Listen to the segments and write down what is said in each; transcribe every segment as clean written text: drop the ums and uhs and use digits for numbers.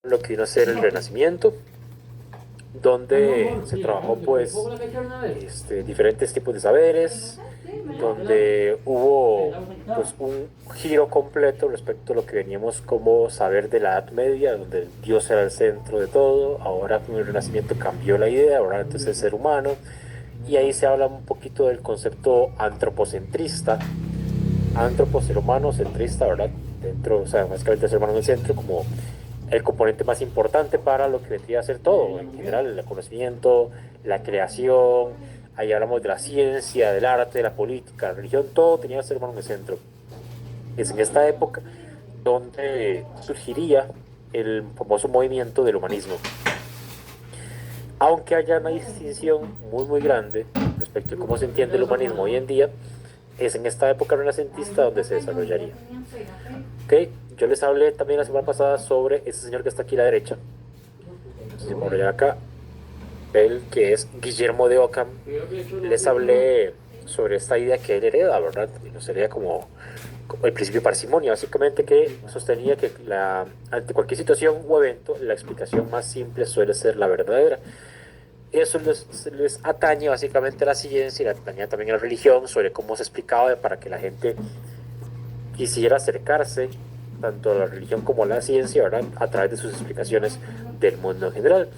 lo que vino a ser el Renacimiento, donde se trabajó pues diferentes tipos de saberes, donde hubo pues un giro completo respecto a lo que veníamos como saber de la Edad Media, donde Dios era el centro de todo. Ahora con el Renacimiento cambió la idea, ahora entonces el ser humano, y ahí se habla un poquito del concepto antropocentrista, ser humano centrista, ¿verdad? Dentro, o sea, básicamente el ser humano en el centro como el componente más importante para lo que vendría a ser todo, en general, el conocimiento, la creación. Ahí hablamos de la ciencia, del arte, de la política, la religión, todo tenía el ser humano en el centro. Es en esta época donde surgiría el famoso movimiento del humanismo. Aunque haya una distinción muy grande respecto a cómo se entiende el humanismo hoy en día, es en esta época renacentista donde se desarrollaría. ¿Ok? Yo les hablé también la semana pasada sobre ese señor que está aquí a la derecha, si por allá acá, él que es Guillermo de Ockham. Les hablé sobre esta idea que él hereda, ¿verdad? Y nos sería como el principio de parsimonia, básicamente, que sostenía que ante cualquier situación o evento, la explicación más simple suele ser la verdadera. Eso les atañe básicamente a la ciencia y le atañe también a la religión sobre cómo se explicaba para que la gente quisiera acercarse tanto a la religión como a la ciencia, ¿verdad? A través de sus explicaciones del mundo en general.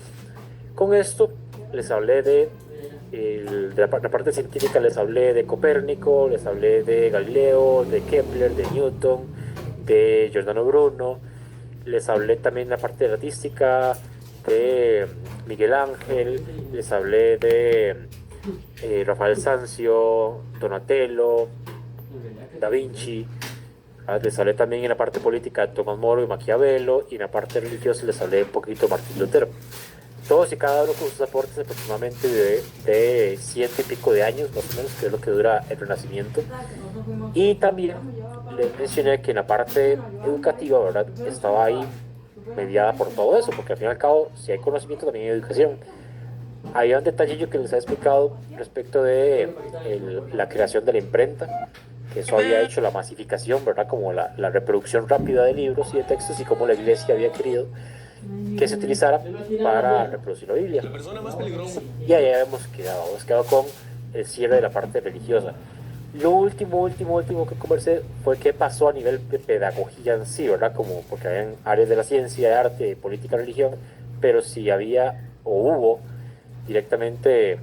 Con esto les hablé de la parte científica, les hablé de Copérnico, les hablé de Galileo, de Kepler, de Newton, de Giordano Bruno, les hablé también de la parte de la artística, de Miguel Ángel, les hablé de Rafael Sanzio, Donatello, Da Vinci. Les hablé también en la parte política de Tomás Moro y Maquiavelo, y en la parte religiosa les hablé un poquito de Martín Lutero. Todos y cada uno con sus aportes aproximadamente de ciento y pico de años, más o menos, que es lo que dura el Renacimiento. Y también les mencioné que en la parte educativa, ¿verdad?, estaba ahí mediada por todo eso, porque al fin y al cabo, si hay conocimiento, también hay educación. Había un detallillo que les he explicado respecto de la creación de la imprenta, que eso había hecho la masificación, ¿verdad? Como la reproducción rápida de libros y de textos, y cómo la iglesia había querido que se utilizara para reproducir la Biblia. Y ahí hemos quedado con el cierre de la parte religiosa. Lo último que conversé fue qué pasó a nivel de pedagogía en sí, ¿verdad? Como porque hay áreas de la ciencia, de arte, política, religión, pero si había o hubo directamente,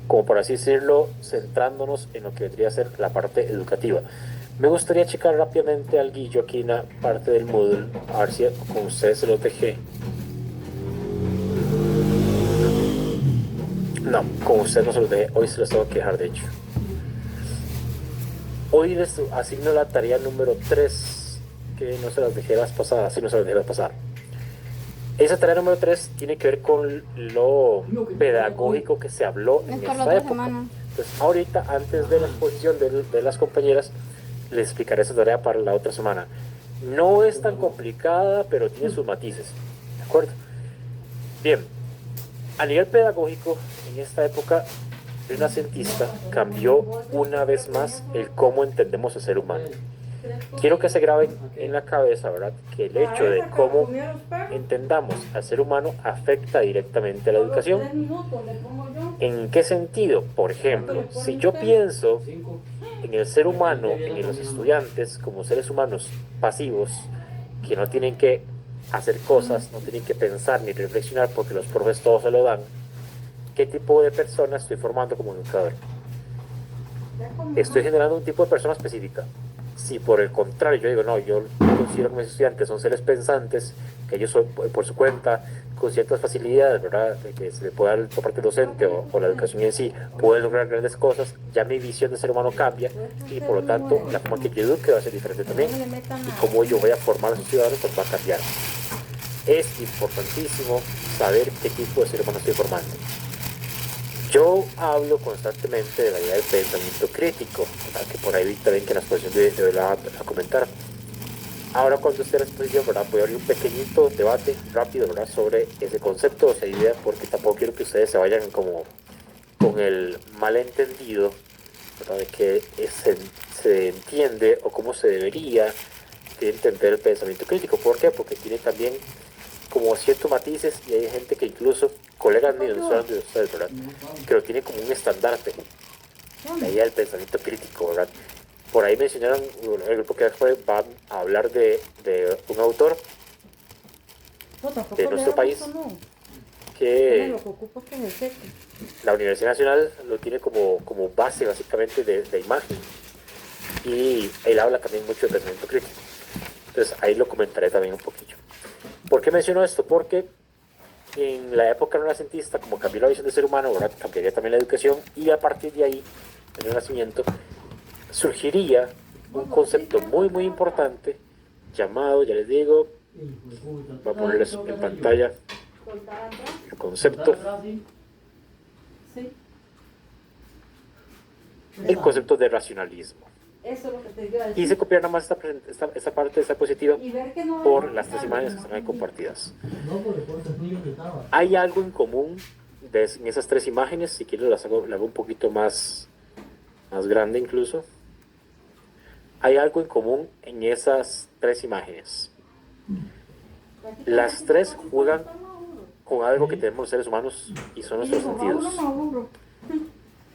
como por así decirlo, centrándonos en lo que vendría a ser la parte educativa. Me gustaría checar rápidamente al Guillo aquí en la parte del Moodle, a ver si con ustedes se lo dejé. No, con ustedes no se los dejé, hoy se los tengo que dejar de hecho. Hoy les asigno la tarea número 3, que no se las dejé las pasadas, si no se las dejé las pasar. Esa tarea número 3 tiene que ver con lo pedagógico que se habló en esta época. Entonces, ahorita, antes de la exposición de las compañeras, les explicaré esa tarea para la otra semana. No es tan complicada, pero tiene sus matices. ¿De acuerdo? Bien, a nivel pedagógico, en esta época renacentista, cambió una vez más el cómo entendemos al ser humano. Quiero que se graben en la cabeza, ¿verdad?, que el hecho de cómo entendamos al ser humano afecta directamente a la educación. ¿En qué sentido? Por ejemplo, si yo pienso en el ser humano, en los estudiantes, como seres humanos pasivos, que no tienen que hacer cosas, no tienen que pensar ni reflexionar porque los profes todos se lo dan, ¿qué tipo de personas estoy formando como educador? Estoy generando un tipo de persona específica. Si por el contrario yo digo, no, yo considero que mis estudiantes son seres pensantes, que ellos son por su cuenta, con ciertas facilidades, ¿verdad?, de que se le pueda dar por parte docente o la educación en sí, pueden lograr grandes cosas, ya mi visión de ser humano cambia, y por lo tanto la forma que yo eduque va a ser diferente también, y cómo yo voy a formar a los ciudadanos pues va a cambiar. Es importantísimo saber qué tipo de ser humano estoy formando. Yo hablo constantemente de la idea del pensamiento crítico, ¿verdad?, que por ahí vi también que en la exposición de a comentar. Ahora cuando esté en la exposición, ¿verdad?, voy a abrir un pequeñito debate rápido, ¿verdad?, sobre ese concepto, esa idea, porque tampoco quiero que ustedes se vayan como con el malentendido, ¿verdad?, de que se entiende o cómo se debería de entender el pensamiento crítico. ¿Por qué? Porque tiene también como ciertos matices y hay gente que incluso, colegas míos, no son de ustedes, ¿verdad? Que lo tiene como un estandarte, la idea del pensamiento crítico, ¿verdad? Por ahí mencionaron, el grupo que después va a hablar de un autor de nuestro país que la Universidad Nacional lo tiene como base básicamente de imagen, y él habla también mucho de pensamiento crítico. Entonces ahí lo comentaré también un poquillo. ¿Por qué menciono esto? Porque en la época renacentista, como cambió la visión del ser humano, ¿verdad? Cambiaría también la educación, y a partir de ahí, en el Renacimiento, surgiría un concepto muy muy importante llamado, ya les digo, voy a ponerles en pantalla el concepto, el concepto de racionalismo. Y se copiaron nada más esta parte de esta diapositiva por las tres imágenes que están ahí compartidas. Hay algo en común en esas tres imágenes. Si quiero la hago un poquito más grande incluso. Hay algo en común en esas tres imágenes. Las tres juegan con algo que tenemos los seres humanos y son nuestros sentidos.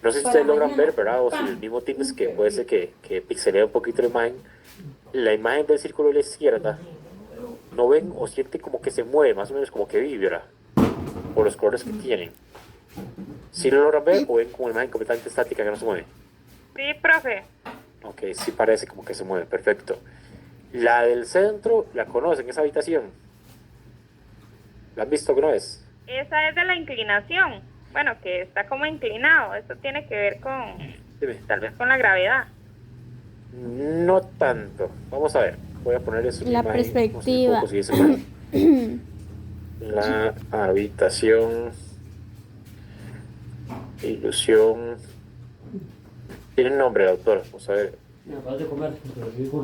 No sé si ustedes logran ver, ¿verdad? O si el mismo Teams, que puede ser que pixelee un poquito la imagen del círculo de la izquierda, no ven o sienten como que se mueve, más o menos como que vibra, por los colores que tienen. ¿Sí lo logran ver o ven como una imagen completamente estática que no se mueve? Sí, profe. Ok, sí parece como que se mueve, perfecto. La del centro, ¿la conocen, esa habitación? ¿La han visto alguna vez? Esa es de la inclinación. Bueno, que está como inclinado. Esto tiene que ver con, Dime. tal vez con la gravedad. No tanto. Vamos a ver. Voy a poner eso en La imagen. perspectiva. La habitación. Ilusión. Tiene un nombre el autor. Vamos a ver.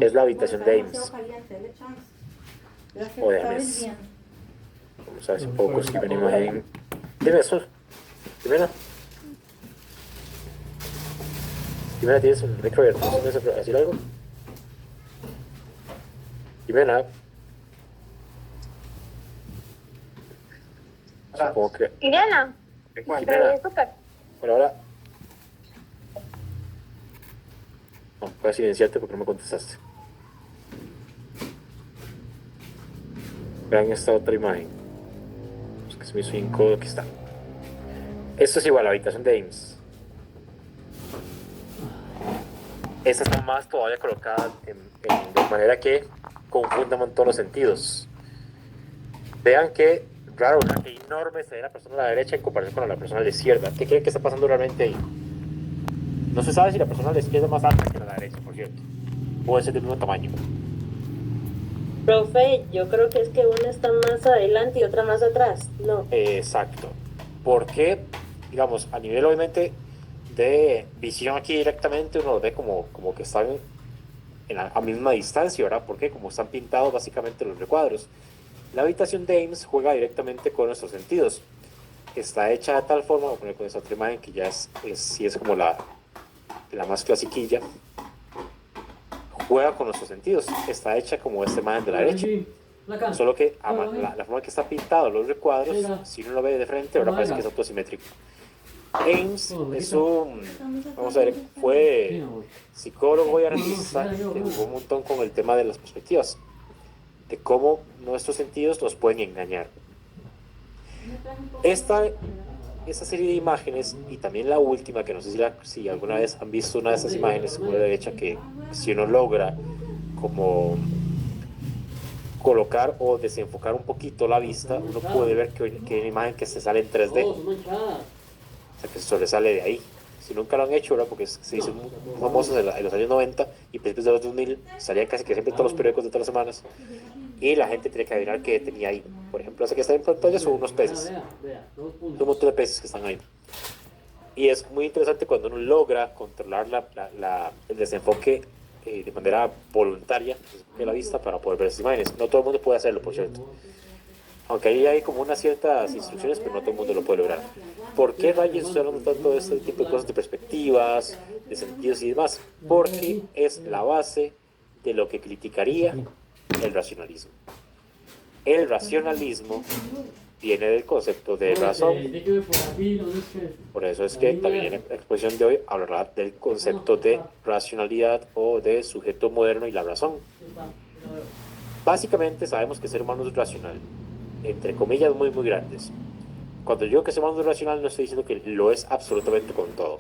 Es la habitación de Ames. O de Ames. Vamos a ver si puedo conseguir una imagen. Dime eso. Jimena. Jimena, ¿tienes un micro abierto? ¿Tienes que decir algo? Jimena. Supongo que... Jimena. Jimena. Por ahora... No, voy a silenciarte porque no me contestaste. Vean esta otra imagen. Es que se me hizo incómodo. Aquí está. Esto es igual a la habitación de Ames. Esta está más todavía colocada de manera que confunda un montón los sentidos. Vean que raro, ¿verdad? Que enorme se ve la persona a la derecha en comparación con la persona a la izquierda. ¿Qué creen que está pasando realmente ahí? No se sabe si la persona a la izquierda es más alta que la de la derecha, por cierto. Puede ser del mismo tamaño. Profe, yo creo que es que una está más adelante y otra más atrás, ¿no? Exacto. Porque, digamos, a nivel obviamente de visión aquí directamente, uno lo ve como que están a misma distancia, ¿verdad? Porque como están pintados básicamente los recuadros. La habitación de Ames juega directamente con nuestros sentidos. Está hecha de tal forma, voy a poner con esa otra imagen que ya sí es como la más clasiquilla. Juega con nuestros sentidos. Está hecha como esta imagen de la derecha. Solo que la forma que está pintado los recuadros, si uno lo ve de frente, ahora parece que es autosimétrico. Ames vamos a ver, fue psicólogo y analista que jugó un montón con el tema de las perspectivas, de cómo nuestros sentidos nos pueden engañar. Esta serie de imágenes, y también la última, que no sé si alguna vez han visto una de esas imágenes con la derecha, que si uno logra como colocar o desenfocar un poquito la vista, uno puede ver que hay una imagen que se sale en 3D. O sea, que se sobresale de ahí. Si nunca lo han hecho, ¿verdad? Porque se hizo muy famoso en los años 90 y principios de los 2000, salían casi que siempre todos los periódicos de todas las semanas, y la gente tiene que adivinar qué tenía ahí. Por ejemplo, ese que está en pantalla son unos peces, un montón de peces que están ahí. Y es muy interesante cuando uno logra controlar el desenfoque de manera voluntaria de la vista para poder ver esas imágenes. No todo el mundo puede hacerlo, por cierto. Aunque ahí hay como unas ciertas instrucciones, pero no todo el mundo lo puede lograr. ¿Por qué rayos estoy hablando tanto de este tipo de cosas, de perspectivas, de sentidos y demás? Porque es la base de lo que criticaría el racionalismo. El racionalismo viene del concepto de razón. Por eso es que también en la exposición de hoy hablará del concepto de racionalidad o de sujeto moderno y la razón. Básicamente sabemos que el ser humano es racional, entre comillas muy grandes. Cuando yo digo que el ser humano es racional no estoy diciendo que lo es absolutamente con todo.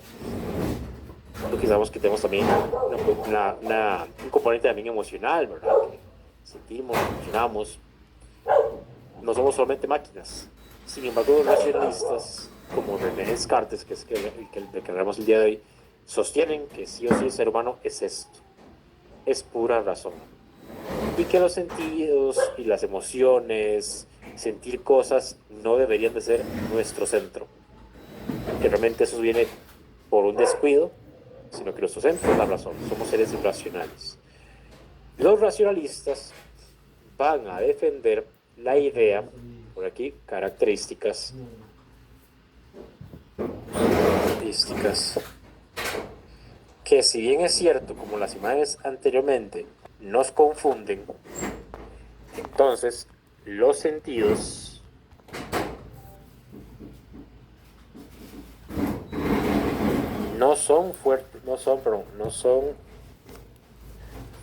Porque sabemos que tenemos también un componente también emocional, ¿verdad? Que sentimos, emocionamos. No somos solamente máquinas. Sin embargo, los racionalistas, como René Descartes, que es el que hablamos el día de hoy, sostienen que sí o sí el ser humano es esto, es pura razón. Y que los sentidos y las emociones, sentir cosas, no deberían de ser nuestro centro. Que realmente eso viene por un descuido, sino que nuestro centro es la razón. Somos seres irracionales. Los racionalistas van a defender la idea, por aquí, características, que si bien es cierto, como las imágenes anteriormente nos confunden, entonces los sentidos no son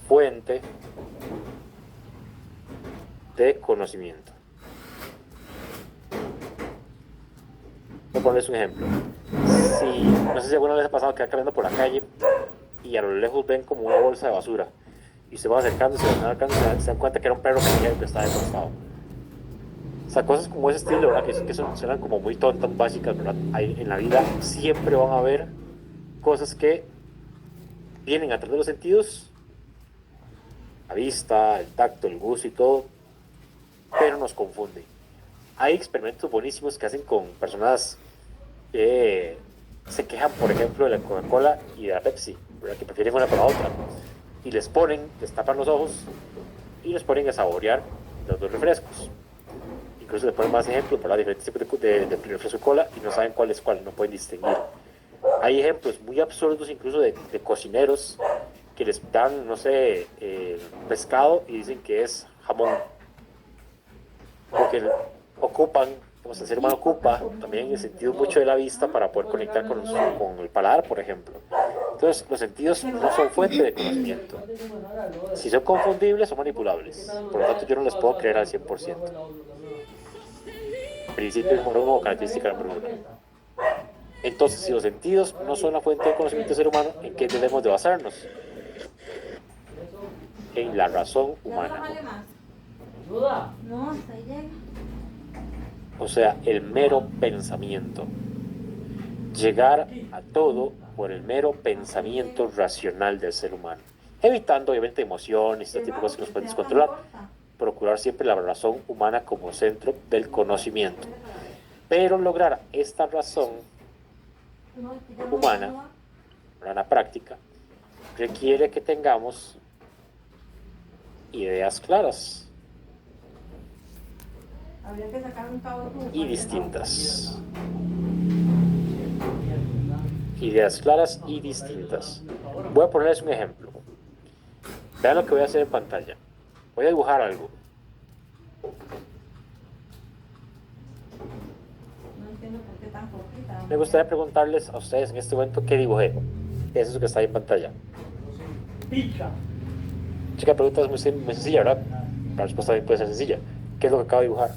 fuente de conocimiento. Voy a ponerles un ejemplo. No sé si alguna vez ha pasado que va caminando por la calle y a lo lejos ven como una bolsa de basura y se van acercando, se dan cuenta que era un perro que estaba de costado. O sea, cosas como ese estilo, ¿verdad? Que suenan como muy tontas, básicas, ¿verdad? En la vida siempre van a haber cosas que vienen a través de los sentidos, la vista, el tacto, el gusto y todo, pero nos confunden. Hay experimentos buenísimos que hacen con personas que se quejan, por ejemplo, de la Coca-Cola y de la Pepsi, ¿verdad? Que prefieren una para otra. Y les tapan los ojos y les ponen a saborear los dos refrescos. Incluso les ponen más ejemplos para diferentes tipos de refresco de cola y no saben cuál es cuál, no pueden distinguir. Hay ejemplos muy absurdos incluso de cocineros que les dan, no sé, pescado y dicen que es jamón. Porque ocupan, como el ser humano ocupa también el sentido mucho de la vista para poder conectar con el paladar, por ejemplo. Entonces, los sentidos no son fuente de conocimiento. Si son confundibles, son manipulables. Por lo tanto, yo no les puedo creer al 100%. Principio número uno, característica número uno. Entonces, si los sentidos no son la fuente de conocimiento del ser humano, ¿en qué debemos de basarnos? En la razón humana. O sea, el mero pensamiento. Llegar a todo por el mero pensamiento racional del ser humano. Evitando, obviamente, emociones y este tipo de cosas que nos pueden descontrolar. Procurar siempre la razón humana como centro del conocimiento. Pero lograr esta razón humana, en la práctica, requiere que tengamos ideas claras y distintas. Ideas claras y distintas. Voy a ponerles un ejemplo. Vean lo que voy a hacer en pantalla. Voy a dibujar algo. Me gustaría preguntarles a ustedes en este momento qué dibujé. Es eso que está ahí en pantalla. Chica, pregunta es muy sencilla, ¿verdad? La respuesta también puede ser sencilla. ¿Qué es lo que acabo de dibujar?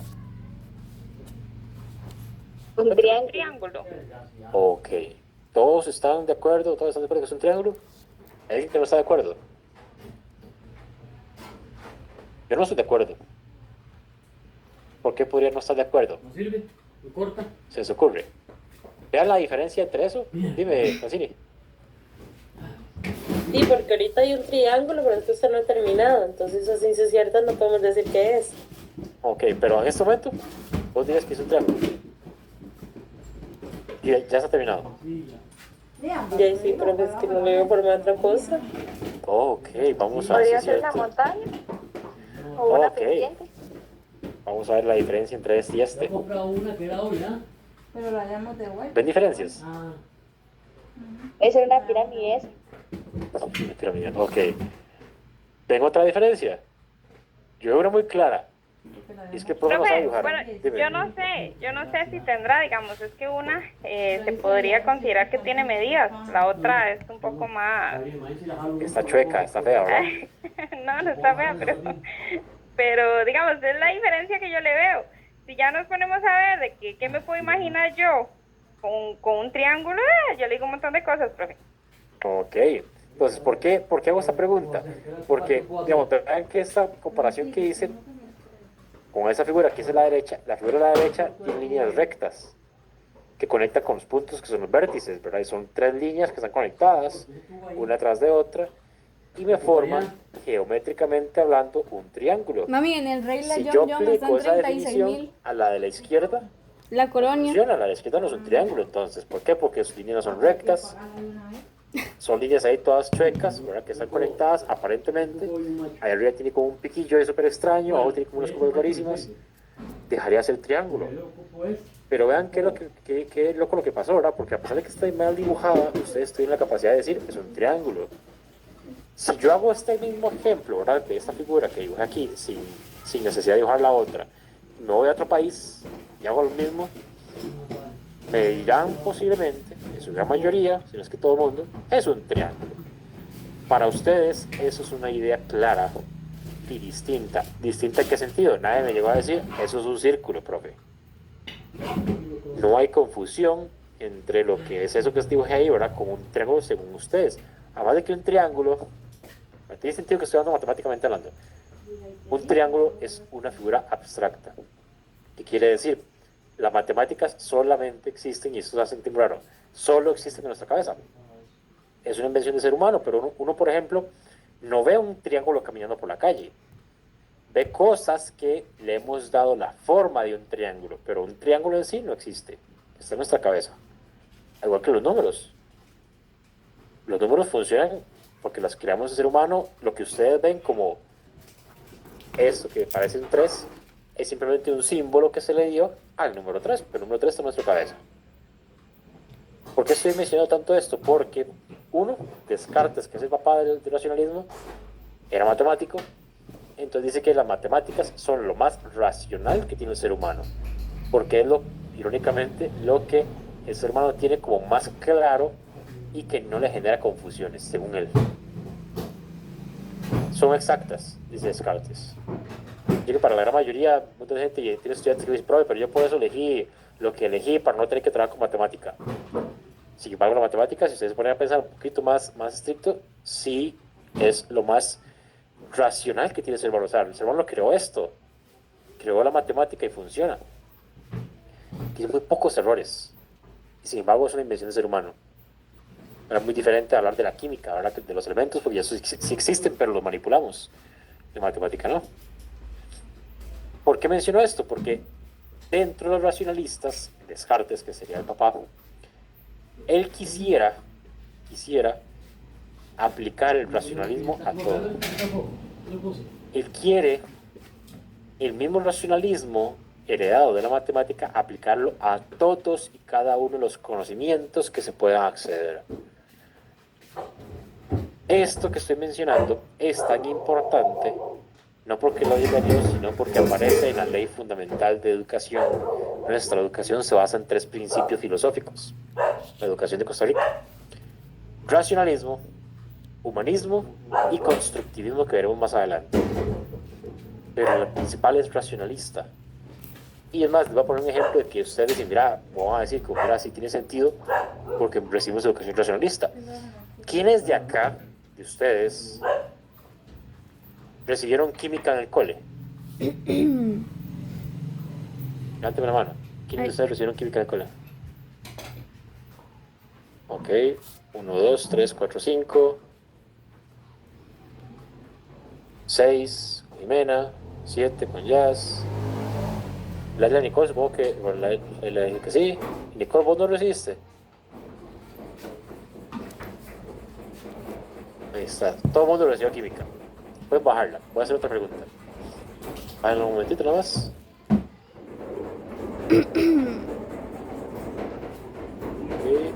Un Triángulo. Ok. ¿Todos están de acuerdo? ¿Todos están de acuerdo que es un triángulo? ¿Hay alguien que no está de acuerdo? Yo no estoy de acuerdo. ¿Por qué podría no estar de acuerdo? ¿No sirve? ¿Me corta? ¿Se les ocurre? Vean la diferencia entre eso. Dime, Francini. Sí, porque ahorita hay un triángulo, pero esto no ha terminado. Entonces, a ciencia cierta no podemos decir qué es. Ok, pero en este momento, vos dirías que es un triángulo. Y ya está terminado. Ya sí, pero es que no le veo forma de otra cosa. Ok, vamos a ver si ¿Podría es ser una cierto. montaña? ¿O una Ok. pendiente? Vamos a ver la diferencia entre este y este. He comprado una que era hoy, ¿ah? Pero la hayamos devuelto. ¿Ven diferencias? Ah, Esa es una pirámide esa. Pirámide. Ok. ¿Ven otra diferencia? Yo veo una muy clara. Y es que el profe no sabe dibujar. Bueno, Dime. yo no sé si tendrá, digamos, es que una se podría considerar que tiene medidas, la otra es un poco más... Está chueca, está fea, ¿verdad? No, no está fea, pero digamos, es la diferencia que yo le veo. Si ya nos ponemos a ver de que, qué me puedo imaginar yo con un triángulo, yo le digo un montón de cosas, profe. Ok. Entonces, ¿por qué hago esta pregunta? Porque, digamos, vean que esta comparación que hice con esa figura que es la derecha, la figura de la derecha tiene líneas rectas que conectan con los puntos que son los vértices, ¿verdad? Y son 3 líneas que están conectadas, una tras de otra, y me forman, geométricamente hablando, un triángulo. Mami, en el Rey Si Layón yo me están aplico esa 36.000. definición a la de la izquierda, La colonia. funciona. La de la izquierda no es un triángulo, entonces. ¿Por qué? Porque sus líneas no son rectas. Son líneas ahí todas chuecas, ¿verdad? Que están conectadas aparentemente. Ahí arriba tiene como un piquillo ahí súper extraño, abajo tiene como unas curvas rarísimas. Dejaría ser triángulo. Pero vean qué loco lo que pasó, ¿verdad? Porque a pesar de que está mal dibujada, ustedes tienen la capacidad de decir es un triángulo. Si yo hago este mismo ejemplo, ¿verdad? De esta figura que dibujé aquí, sin necesidad de dibujar la otra, me voy a otro país y hago lo mismo, me dirán posiblemente, en su gran mayoría, si no es que todo el mundo, es un triángulo. Para ustedes eso es una idea clara y distinta. ¿Distinta en qué sentido? Nadie me llegó a decir, eso es un círculo, profe. No hay confusión entre lo que es eso que os dibujé ahí, ¿verdad? Como un triángulo según ustedes. Además de que un triángulo, tiene sentido que estoy hablando matemáticamente hablando, un triángulo es una figura abstracta. ¿Qué quiere decir? Las matemáticas solamente existen, y esto se hace sentir raro, solo existen en nuestra cabeza. Es una invención del ser humano, pero uno, por ejemplo, no ve un triángulo caminando por la calle. Ve cosas que le hemos dado la forma de un triángulo, pero un triángulo en sí no existe. Está en nuestra cabeza. Al igual que los números. Los números funcionan porque los creamos el ser humano. Lo que ustedes ven como esto que parece un 3 es simplemente un símbolo que se le dio al número 3, pero el número 3 está en nuestra cabeza. ¿Por qué estoy mencionando tanto esto? Porque uno, Descartes, que es el papá del racionalismo, era matemático, entonces dice que las matemáticas son lo más racional que tiene el ser humano, porque es irónicamente, lo que el ser humano tiene como más claro y que no le genera confusiones, según él. Son exactas, dice Descartes. Yo que para la gran mayoría, mucha gente tiene estudiantes que dicen, pero yo por eso elegí lo que elegí para no tener que trabajar con matemática. Sin embargo, la matemática, si ustedes se ponen a pensar un poquito más estricto, sí es lo más racional que tiene el ser humano. O sea, el ser humano creó esto, creó la matemática y funciona. Tiene muy pocos errores. Y sin embargo, es una invención del ser humano. Era muy diferente a hablar de la química, hablar de los elementos, porque ya sí existen, pero los manipulamos. La matemática no. ¿Por qué menciono esto? Porque dentro de los racionalistas, Descartes, que sería el papá, él quisiera aplicar el racionalismo a todo. Él quiere el mismo racionalismo heredado de la matemática, aplicarlo a todos y cada uno de los conocimientos que se puedan acceder. Esto que estoy mencionando es tan importante, no porque lo diga Dios, sino porque aparece en la ley fundamental de educación. Nuestra educación se basa en 3 principios filosóficos. La educación de Costa Rica: racionalismo, humanismo y constructivismo, que veremos más adelante. Pero la principal es racionalista. Y es más, les voy a poner un ejemplo de que ustedes dicen, mira, vamos a decir que mira, sí tiene sentido porque recibimos educación racionalista. ¿Quiénes de acá, de ustedes, recibieron química en el cole? Levánteme la mano. ¿Quiénes de ustedes recibieron química en el cole? Ok, 1, 2, 3, 4, 5, 6 con Jimena, 7 con Jazz. La Nicole, supongo que, bueno, que sí. Nicole, ¿vos no recibiste? Ahí está, todo el mundo recibió química. Pueden bajarla, voy a hacer otra pregunta. Bájenla un momentito nada más. Okay.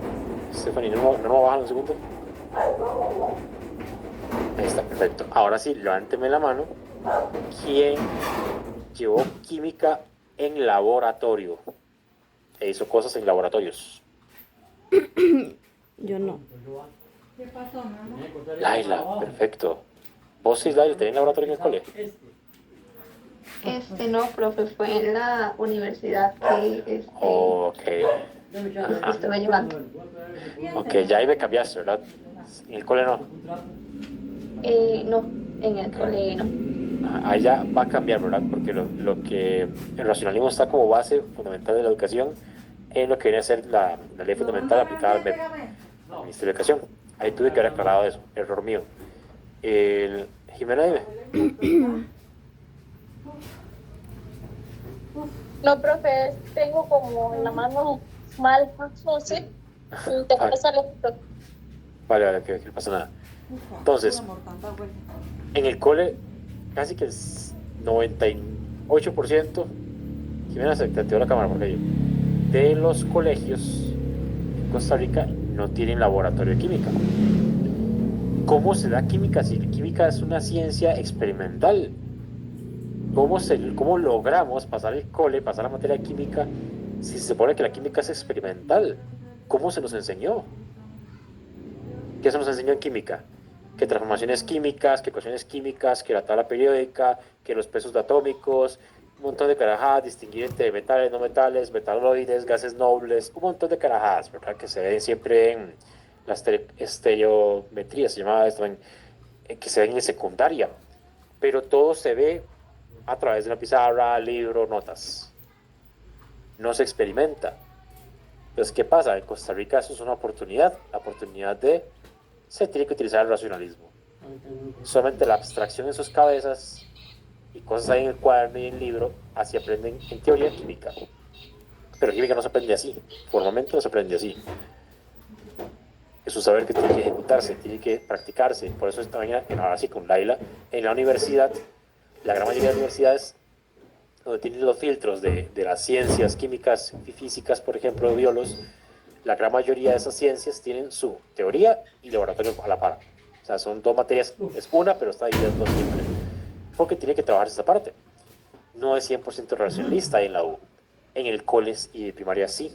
Stephanie, ¿no me bajan un segundo? Ahí está, perfecto. Ahora sí, levánteme la mano ¿Quién llevó química en laboratorio? E hizo cosas en laboratorios. Yo no. ¿Qué pasó, mi amor? Laila, perfecto. ¿Vos sí, Laila, tenés laboratorio en el cole? No, profe, fue en la universidad que Ok. estuve llevando. Ok, ya ahí me cambiaste, ¿verdad? En el cole no. No, en el colegio no. Ahí ya va a cambiar, ¿verdad? Porque lo que el racionalismo está como base fundamental de la educación en lo que viene a ser la ley fundamental aplicada al Ministerio de Educación. Ahí tuve que haber aclarado eso, error mío. Jimena, dime. No, profe, tengo como en la mano mal, no sé. Te pasa esto. Vale, que no pasa nada. Entonces, en el cole, casi que el 98%, Jimena, se te activó la cámara porque yo, de los colegios en Costa Rica no tienen laboratorio de química. ¿Cómo se da química si la química es una ciencia experimental? ¿Cómo logramos pasar el cole, pasar la materia de química, si se supone que la química es experimental? ¿Cómo se nos enseñó? ¿Qué se nos enseñó en química? Que transformaciones químicas, que ecuaciones químicas, que la tabla periódica, que los pesos atómicos, un montón de carajadas, distinguir entre metales, no metales, metaloides, gases nobles, un montón de carajadas, ¿verdad? Que se ven siempre en la estereometría, se llamaba esto, que se ven en secundaria. Pero todo se ve a través de una pizarra, libro, notas. No se experimenta. Entonces, ¿qué pasa? En Costa Rica eso es una oportunidad, la oportunidad de se tiene que utilizar el racionalismo. Solamente la abstracción en sus cabezas y cosas ahí en el cuaderno y en el libro, así aprenden en teoría química. Pero química no se aprende así, formalmente no se aprende así. Es un saber que tiene que ejecutarse, tiene que practicarse. Por eso esta mañana, ahora sí con Laila, en la universidad, la gran mayoría de universidades donde tienen los filtros de las ciencias químicas y físicas, por ejemplo, de biólogos, la gran mayoría de esas ciencias tienen su teoría y laboratorio a la par. O sea, son dos materias, es una, pero está dividida en dos siempre. Porque tiene que trabajar esa parte. No es 100% racionalista ahí en la U. En el coles y de primaria sí.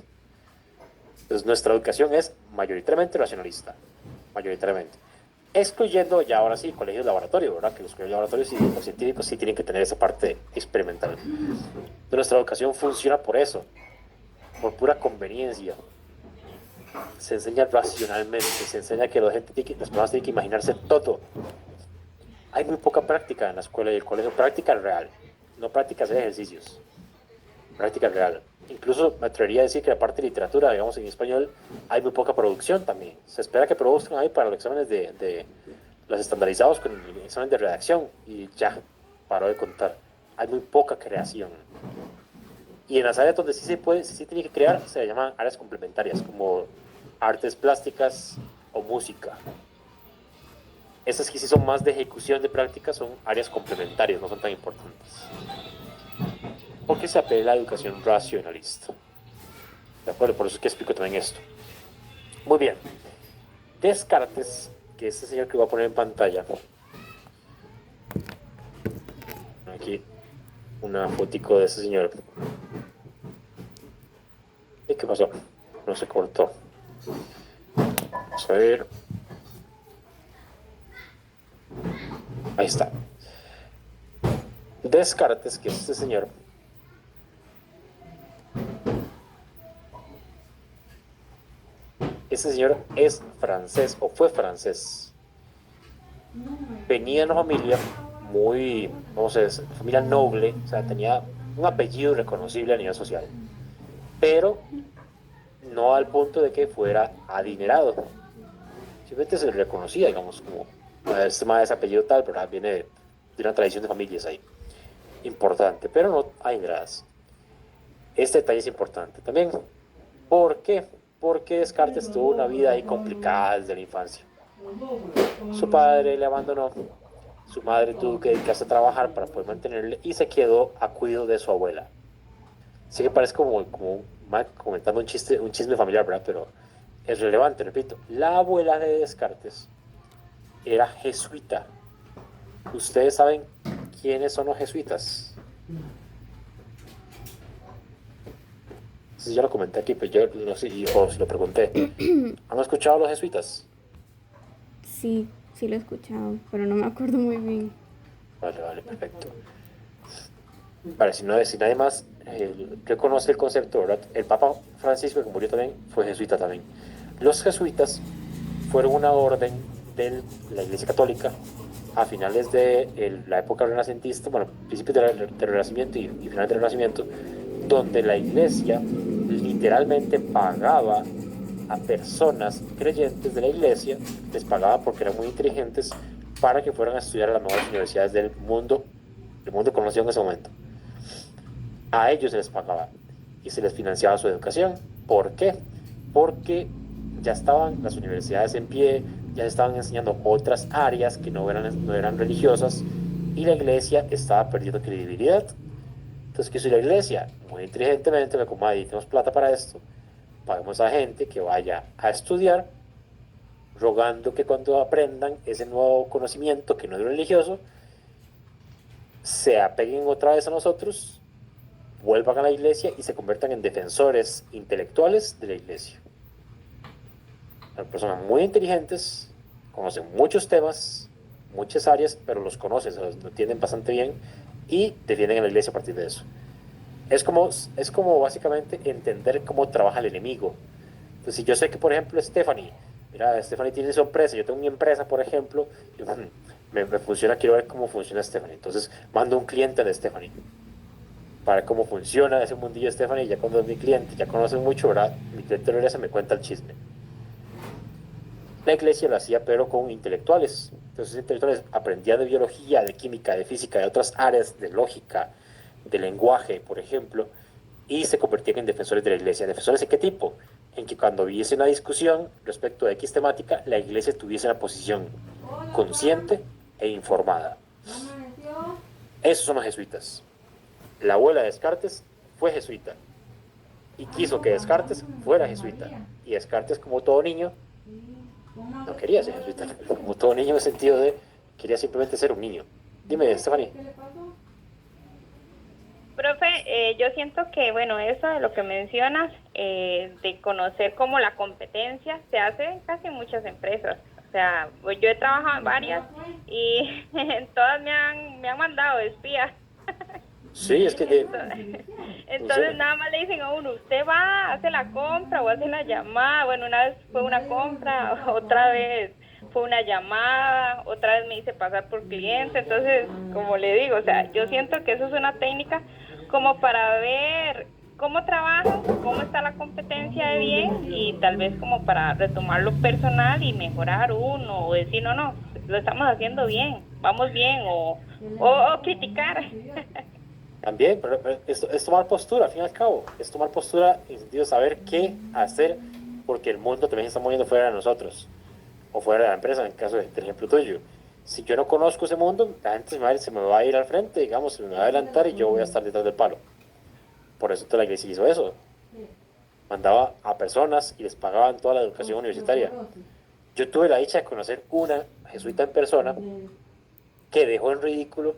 Entonces nuestra educación es mayoritariamente racionalista. Mayoritariamente. Excluyendo ya ahora sí colegios laboratorio, ¿verdad? Que los colegios laboratorios y los científicos sí tienen que tener esa parte experimental. Entonces, nuestra educación funciona por eso. Por pura conveniencia. Se enseña racionalmente, se enseña que las personas tienen que imaginarse todo. Hay muy poca práctica en la escuela y el colegio, práctica real, no prácticas de ejercicios, práctica real. Incluso me atrevería a decir que la parte de literatura, digamos en español, hay muy poca producción también. Se espera que produzcan ahí para los exámenes de los estandarizados con el examen de redacción y ya, paró de contar. Hay muy poca creación. Y en las áreas donde sí se puede, sí tiene que crear, se llaman áreas complementarias, como artes plásticas o música. Esas que sí son más de ejecución de práctica son áreas complementarias, no son tan importantes. Porque se apela a la educación racionalista. ¿De acuerdo? Por eso es que explico también esto. Muy bien. Descartes, que este señor que voy a poner en pantalla. Aquí una fotico de ese señor. ¿Y qué pasó? No se cortó. Vamos a ver. Ahí está. Descartes, que es este señor. Este señor es francés o fue francés. Venía de una familia muy, vamos a decir, familia noble, o sea, tenía un apellido reconocible a nivel social, pero no al punto de que fuera adinerado. Simplemente se le reconocía, digamos, como este más apellido tal, pero viene de una tradición de familias ahí. Importante, pero no adineradas. Este detalle es importante también. ¿Por qué? Porque Descartes tuvo una vida ahí complicada desde la infancia. Su padre le abandonó, su madre tuvo que dedicarse a trabajar para poder mantenerle y se quedó a cuidado de su abuela. Sí que parece como comentando un chisme familiar, ¿verdad? Pero es relevante, repito. La abuela de Descartes era jesuita. ¿Ustedes saben quiénes son los jesuitas? Si yo lo comenté aquí, pero yo no sé, o si lo pregunté. ¿Han escuchado a los jesuitas? Sí, sí lo he escuchado, pero no me acuerdo muy bien. Vale, perfecto. Vale, si nadie más reconoce el concepto, ¿verdad? El Papa Francisco, que murió también, fue jesuita también. Los jesuitas fueron una orden de la Iglesia Católica a finales de la época renacentista, bueno, principios del Renacimiento y finales del Renacimiento, donde la Iglesia literalmente pagaba a personas creyentes de la Iglesia, les pagaba porque eran muy inteligentes para que fueran a estudiar a las mejores universidades del mundo conocido en ese momento. A ellos se les pagaba y se les financiaba su educación. ¿Por qué? Porque ya estaban las universidades en pie, ya estaban enseñando otras áreas que no eran religiosas y la Iglesia estaba perdiendo credibilidad. Entonces, ¿qué hizo la Iglesia? Muy inteligentemente, como ahí tenemos plata para esto, paguemos a gente que vaya a estudiar, rogando que cuando aprendan ese nuevo conocimiento que no es religioso, se apeguen otra vez a nosotros, vuelvan a la Iglesia y se conviertan en defensores intelectuales de la Iglesia. Son personas muy inteligentes, conocen muchos temas, muchas áreas, pero los conocen, se los entienden bastante bien y defienden a la Iglesia a partir de eso. Es como básicamente entender cómo trabaja el enemigo. Entonces, si yo sé que, por ejemplo, Stephanie tiene su empresa, yo tengo mi empresa, por ejemplo, y, me funciona, quiero ver cómo funciona Stephanie. Entonces, mando un cliente de Stephanie para ver cómo funciona ese mundillo de Stephanie. Y ya cuando es mi cliente, ya conocen mucho, ¿verdad? Mi cliente regresa, me cuenta el chisme. La Iglesia lo hacía, pero con intelectuales. Entonces, esos intelectuales aprendían de biología, de química, de física, de otras áreas, de lógica, de lenguaje, por ejemplo, y se convertían en defensores de la Iglesia. ¿Defensores en qué tipo? En que cuando hubiese una discusión respecto a X temática, la Iglesia tuviese una posición consciente e informada. Esos son los jesuitas. La abuela de Descartes fue jesuita y quiso que Descartes fuera jesuita. Y Descartes, como todo niño, no quería ser jesuita, como todo niño en el sentido de quería simplemente ser un niño. Dime, Stephanie. Profe, yo siento que, bueno, eso de lo que mencionas, de conocer como la competencia, se hace casi en muchas empresas. O sea, pues yo he trabajado en varias y en todas me han mandado espías. Sí, es que... Entonces nada más le dicen a uno, usted va, hace la compra o hace la llamada. Bueno, una vez fue una compra, otra vez fue una llamada, otra vez me hice pasar por cliente. Entonces, como le digo, o sea, yo siento que eso es una técnica como para ver cómo trabajan, cómo está la competencia de bien y tal vez como para retomar lo personal y mejorar uno o decir, no, lo estamos haciendo bien, vamos bien o criticar. También, pero es tomar postura, al fin y al cabo. Es tomar postura en el sentido de saber qué hacer, porque el mundo también se está moviendo fuera de nosotros, o fuera de la empresa, en el caso del ejemplo tuyo. Si yo no conozco ese mundo, la gente se me va a ir al frente, digamos, se me va a adelantar y yo voy a estar detrás del palo. Por eso toda la Iglesia hizo eso. Mandaba a personas y les pagaban toda la educación universitaria. Yo tuve la dicha de conocer una jesuita en persona que dejó en ridículo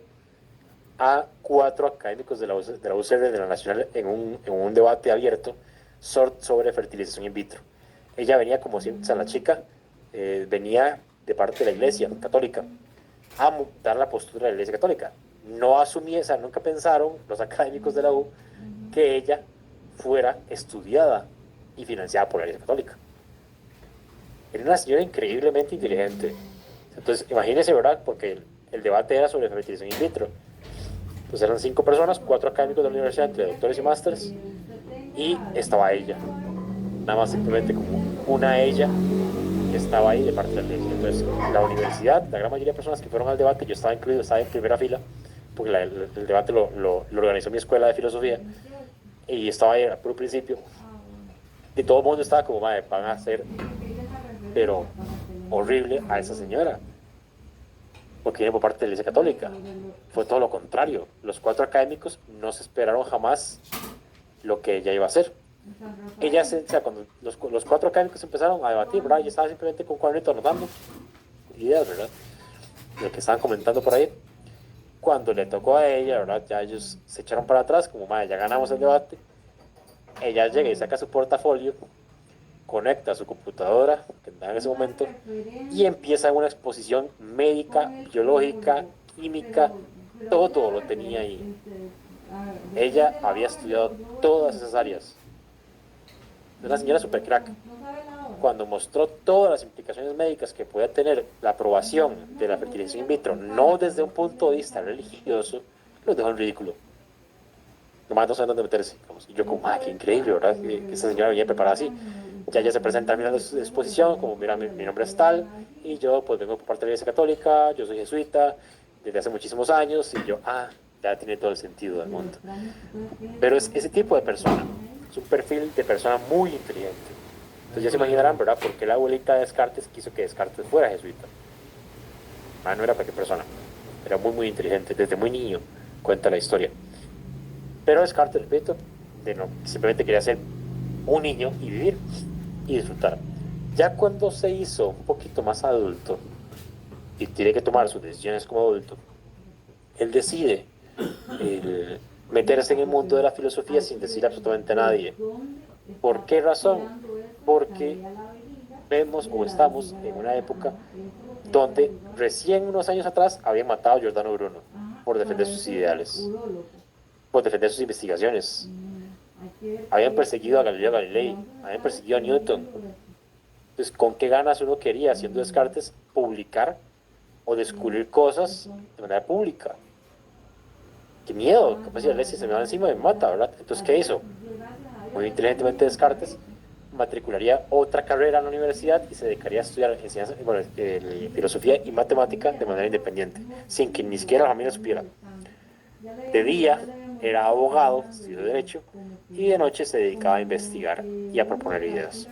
a 4 académicos de la UCR, de la Nacional, en un debate abierto sobre fertilización in vitro. Ella venía, como siempre, o sea, la chica venía de parte de la Iglesia Católica a dar la postura de la Iglesia Católica. No asumía, o sea, nunca pensaron los académicos de la U que ella fuera estudiada y financiada por la Iglesia Católica. Era una señora increíblemente inteligente. Entonces, imagínense, ¿verdad? Porque el debate era sobre fertilización in vitro. Entonces eran 5 personas, 4 académicos de la universidad, entre doctores y másters, y estaba ella. Nada más simplemente como una ella que estaba ahí de parte de la Iglesia. Entonces, la universidad, la gran mayoría de personas que fueron al debate, yo estaba incluido, estaba en primera fila, porque el debate lo organizó mi escuela de filosofía, y estaba ahí al puro principio, y todo el mundo estaba como, madre, van a hacer, pero horrible a esa señora, porque viene por parte de la Iglesia Católica. Fue todo lo contrario. Los 4 académicos no se esperaron jamás lo que ella iba a hacer. Ella, o sea, cuando los 4 académicos empezaron a debatir, ¿verdad? Ella estaba simplemente con un cuadernito anotando ideas, ¿verdad? Lo que estaban comentando por ahí. cuando le tocó a ella, ¿verdad? Ya ellos se echaron para atrás, como, madre, ya ganamos el debate. Ella llega y saca su portafolio, conecta su computadora, que andaba en ese momento, y empieza una exposición médica, biológica, química, todo lo tenía ahí. Ella había estudiado todas esas áreas. Es una señora super crack. Cuando mostró todas las implicaciones médicas que podía tener la aprobación de la fertilización in vitro, no desde un punto de vista religioso, los dejó en ridículo. Nomás no saben dónde meterse. Y yo como, qué increíble, ¿verdad? Que esta señora venía preparada así. Ya ella se presenta al final de su exposición, como, mira, mi nombre es tal, y yo pues vengo por parte de la Iglesia Católica, yo soy jesuita, desde hace muchísimos años, y yo, ya tiene todo el sentido del mundo. Pero es ese tipo de persona, es un perfil de persona muy inteligente. Entonces ya se imaginarán, ¿verdad?, por qué la abuelita de Descartes quiso que Descartes fuera jesuita. No era cualquier persona, era muy inteligente, desde muy niño cuenta la historia. Pero Descartes, repito, simplemente quería ser un niño y vivir y disfrutar. Ya cuando se hizo un poquito más adulto y tiene que tomar sus decisiones como adulto, él decide meterse en el mundo de la filosofía sin decir absolutamente a nadie. ¿Por qué razón? Porque vemos o estamos en una época donde recién unos años atrás habían matado a Giordano Bruno por defender sus ideales, por defender sus investigaciones. Habían perseguido a Galileo Galilei, habían perseguido a Newton. Entonces, ¿con qué ganas uno quería, siendo Descartes, publicar o descubrir cosas de manera pública? ¡Qué miedo! Capaz si la iglesia se me va encima y me mata, ¿verdad? Entonces, ¿qué hizo? Muy inteligentemente Descartes matricularía otra carrera en la universidad y se dedicaría a estudiar filosofía y matemática de manera independiente, sin que ni siquiera la familia supiera. De día era abogado, estudió derecho, y de noche se dedicaba a investigar y a proponer ideas.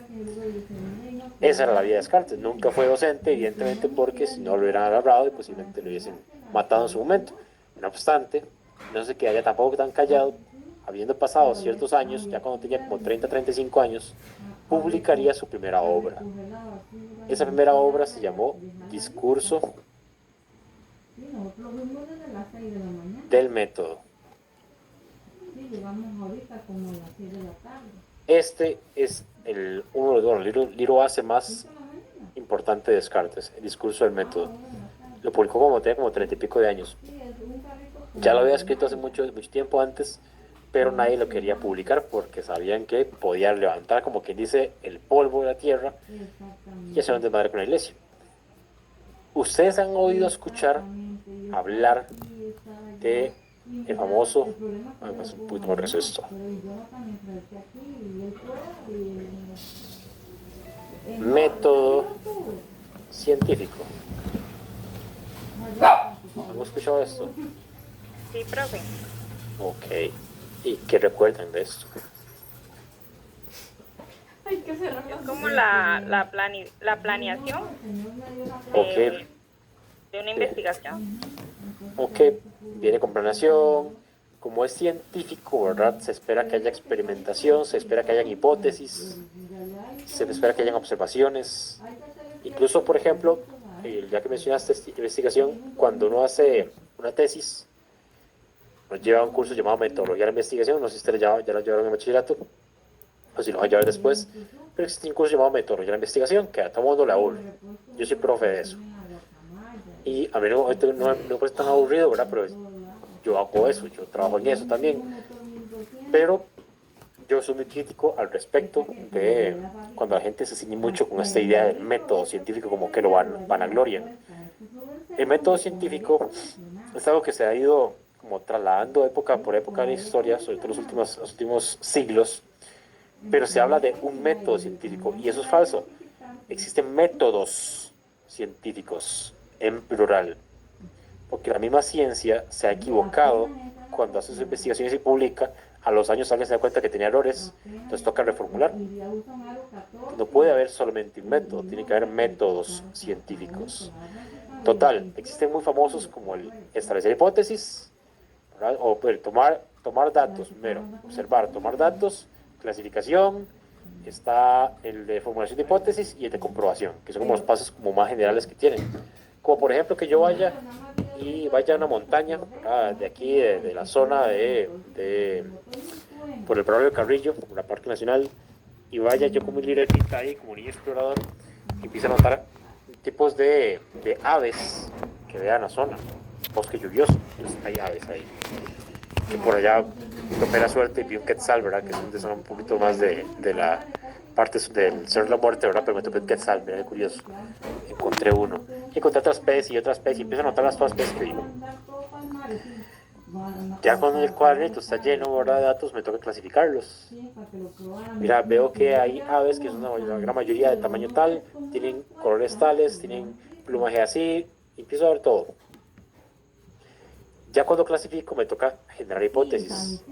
Esa era la vida de Descartes. Nunca fue docente, evidentemente, porque si no lo hubieran agarrado y posiblemente lo hubiesen matado en su momento. No obstante, no se quedaría tampoco tan callado. Habiendo pasado ciertos años, ya cuando tenía como 30-35 años, publicaría su primera obra. Esa primera obra se llamó Discurso del Método. Este es uno de los libros base más importante de Descartes, el Discurso del Método. Lo publicó como tenía como 30 y pico de años. Ya lo había escrito hace mucho tiempo antes, pero nadie lo quería publicar porque sabían que podía levantar, como quien dice, el polvo de la tierra y hacer un desmadre con la iglesia. Ustedes han oído escuchar hablar de el famoso, un poquito más grueso esto, método científico. ¿Han escuchado esto? Sí, profe. Ok. ¿Y qué recuerdan de esto? Es como la planeación de una investigación. Ok, viene con planeación. Como es científico, ¿verdad? Se espera que haya experimentación, se espera que haya hipótesis, se espera que haya observaciones. Incluso, por ejemplo, ya que mencionaste esta investigación, cuando uno hace una tesis, nos lleva un curso llamado Metodología de la Investigación. No sé si ustedes ya lo llevaron en bachillerato, o si lo van a llevar después, pero existe un curso llamado Metodología de la Investigación, que a todo mundo le aburre. Yo soy profe de eso. Y a mí no me parece tan aburrido, ¿verdad? Pero yo hago eso, yo trabajo en eso también. Pero yo soy muy crítico al respecto de cuando la gente se ciñe mucho con esta idea del método científico, como que lo vanaglorian. El método científico es algo que se ha ido como trasladando época por época en la historia, sobre todo los últimos siglos, pero se habla de un método científico, y eso es falso. Existen métodos científicos, en plural, porque la misma ciencia se ha equivocado cuando hace sus investigaciones y publica. A los años alguien se da cuenta que tenía errores, entonces toca reformular. No puede haber solamente un método, tiene que haber métodos científicos. Total, existen muy famosos como el establecer hipótesis, ¿verdad? O el tomar datos, primero, observar, tomar datos, clasificación, está el de formulación de hipótesis y el de comprobación, que son como los pasos como más generales que tienen. Como por ejemplo que yo vaya y vaya a una montaña de aquí, de la zona por el Parque del Carrillo, por la Parque Nacional, y vaya yo como un libretita ahí, como niño explorador, y empieza a notar tipos de aves que vean la zona, bosque lluvioso, entonces hay aves ahí. Y por allá tomé la suerte y vi un quetzal, ¿verdad? Que es donde son un poquito más de la parte del Cerro de la Muerte, ¿verdad? Pero me topé un quetzal, mira qué curioso. Encontré uno. Y encontré otra especie y otra especie. Y empiezo a notar las todas especies que vivo. Ya cuando el cuadernito está lleno, ¿verdad? De datos, me toca clasificarlos. Mira, veo que hay aves que son la gran mayoría de tamaño tal, tienen colores tales, tienen plumaje así. Y empiezo a ver todo. Ya cuando clasifico me toca generar hipótesis.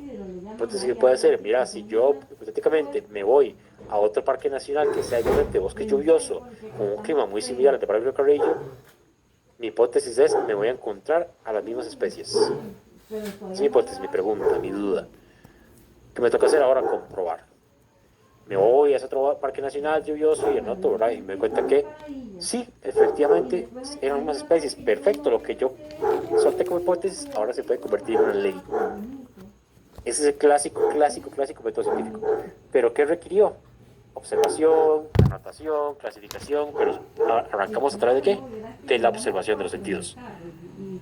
Hipótesis que puede ser, mira, si yo hipotéticamente me voy a otro parque nacional que sea igualmente bosque lluvioso, con un clima muy similar al de Parque del Carrillo, mi hipótesis es, me voy a encontrar a las mismas especies. Es mi hipótesis, mi pregunta, mi duda. ¿Qué me toca hacer ahora? Comprobar. Me voy a ese otro parque nacional lluvioso y anoto, ¿verdad? Y me doy cuenta que sí, efectivamente, eran unas especies. Perfecto, lo que yo solté como hipótesis ahora se puede convertir en una ley. Ese es el clásico método científico. ¿Pero qué requirió? Observación, anotación, clasificación, pero arrancamos a través de ¿qué? De la observación de los sentidos.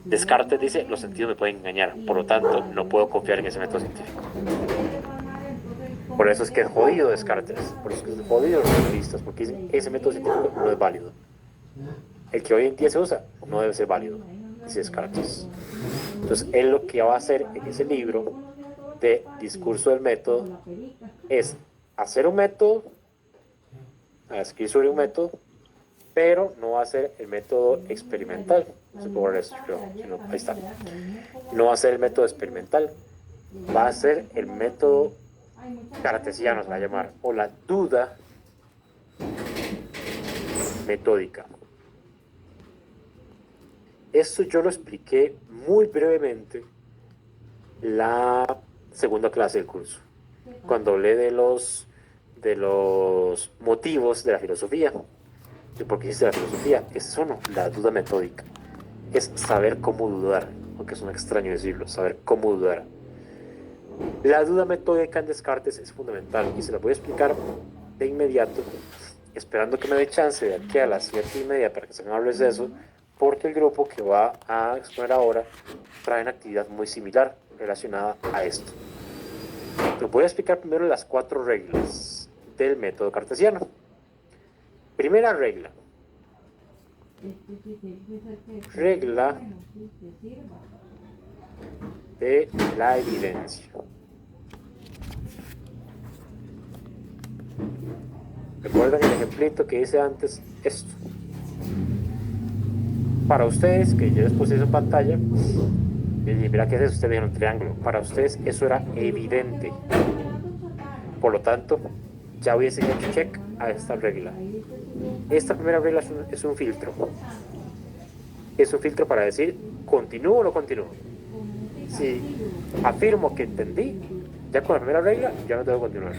Descartes dice, los sentidos me pueden engañar, por lo tanto, no puedo confiar en ese método científico. Por eso es que es jodido Descartes, por eso es que es jodido los naturalistas, porque dicen, ese método científico no es válido. El que hoy en día se usa no debe ser válido, dice Descartes. Entonces, él lo que va a hacer en ese libro de discurso del método es hacer un método, escribir sobre un método, pero no va a ser el método experimental. No sé por eso, sino, ahí está. No va a ser el método experimental, va a ser el método cartesiano, se va a llamar, o la duda metódica. Esto yo lo expliqué muy brevemente la segunda clase del curso, cuando hablé de los motivos de la filosofía. ¿Y por qué existe la filosofía? Es uno, la duda metódica. Es saber cómo dudar, aunque es un extraño decirlo, saber cómo dudar. La duda metódica en Descartes es fundamental y se la voy a explicar de inmediato, esperando que me dé chance de aquí a las 7:30 para que se hagan de eso, porque el grupo que va a exponer ahora trae una actividad muy similar relacionada a esto. Te voy a explicar primero las 4 reglas del método cartesiano. Primera regla. Regla de la evidencia. ¿Recuerdan el ejemplito que hice antes? Esto. Para ustedes, que yo les puse eso en pantalla, y mira qué es eso, ustedes vieron un triángulo. Para ustedes eso era evidente. Por lo tanto, ya hubiese hecho check a esta regla. Esta primera regla es un filtro. Es un filtro para decir, ¿continúo o no continúo? Si afirmo que entendí, ya con la primera regla, ya no debo continuar.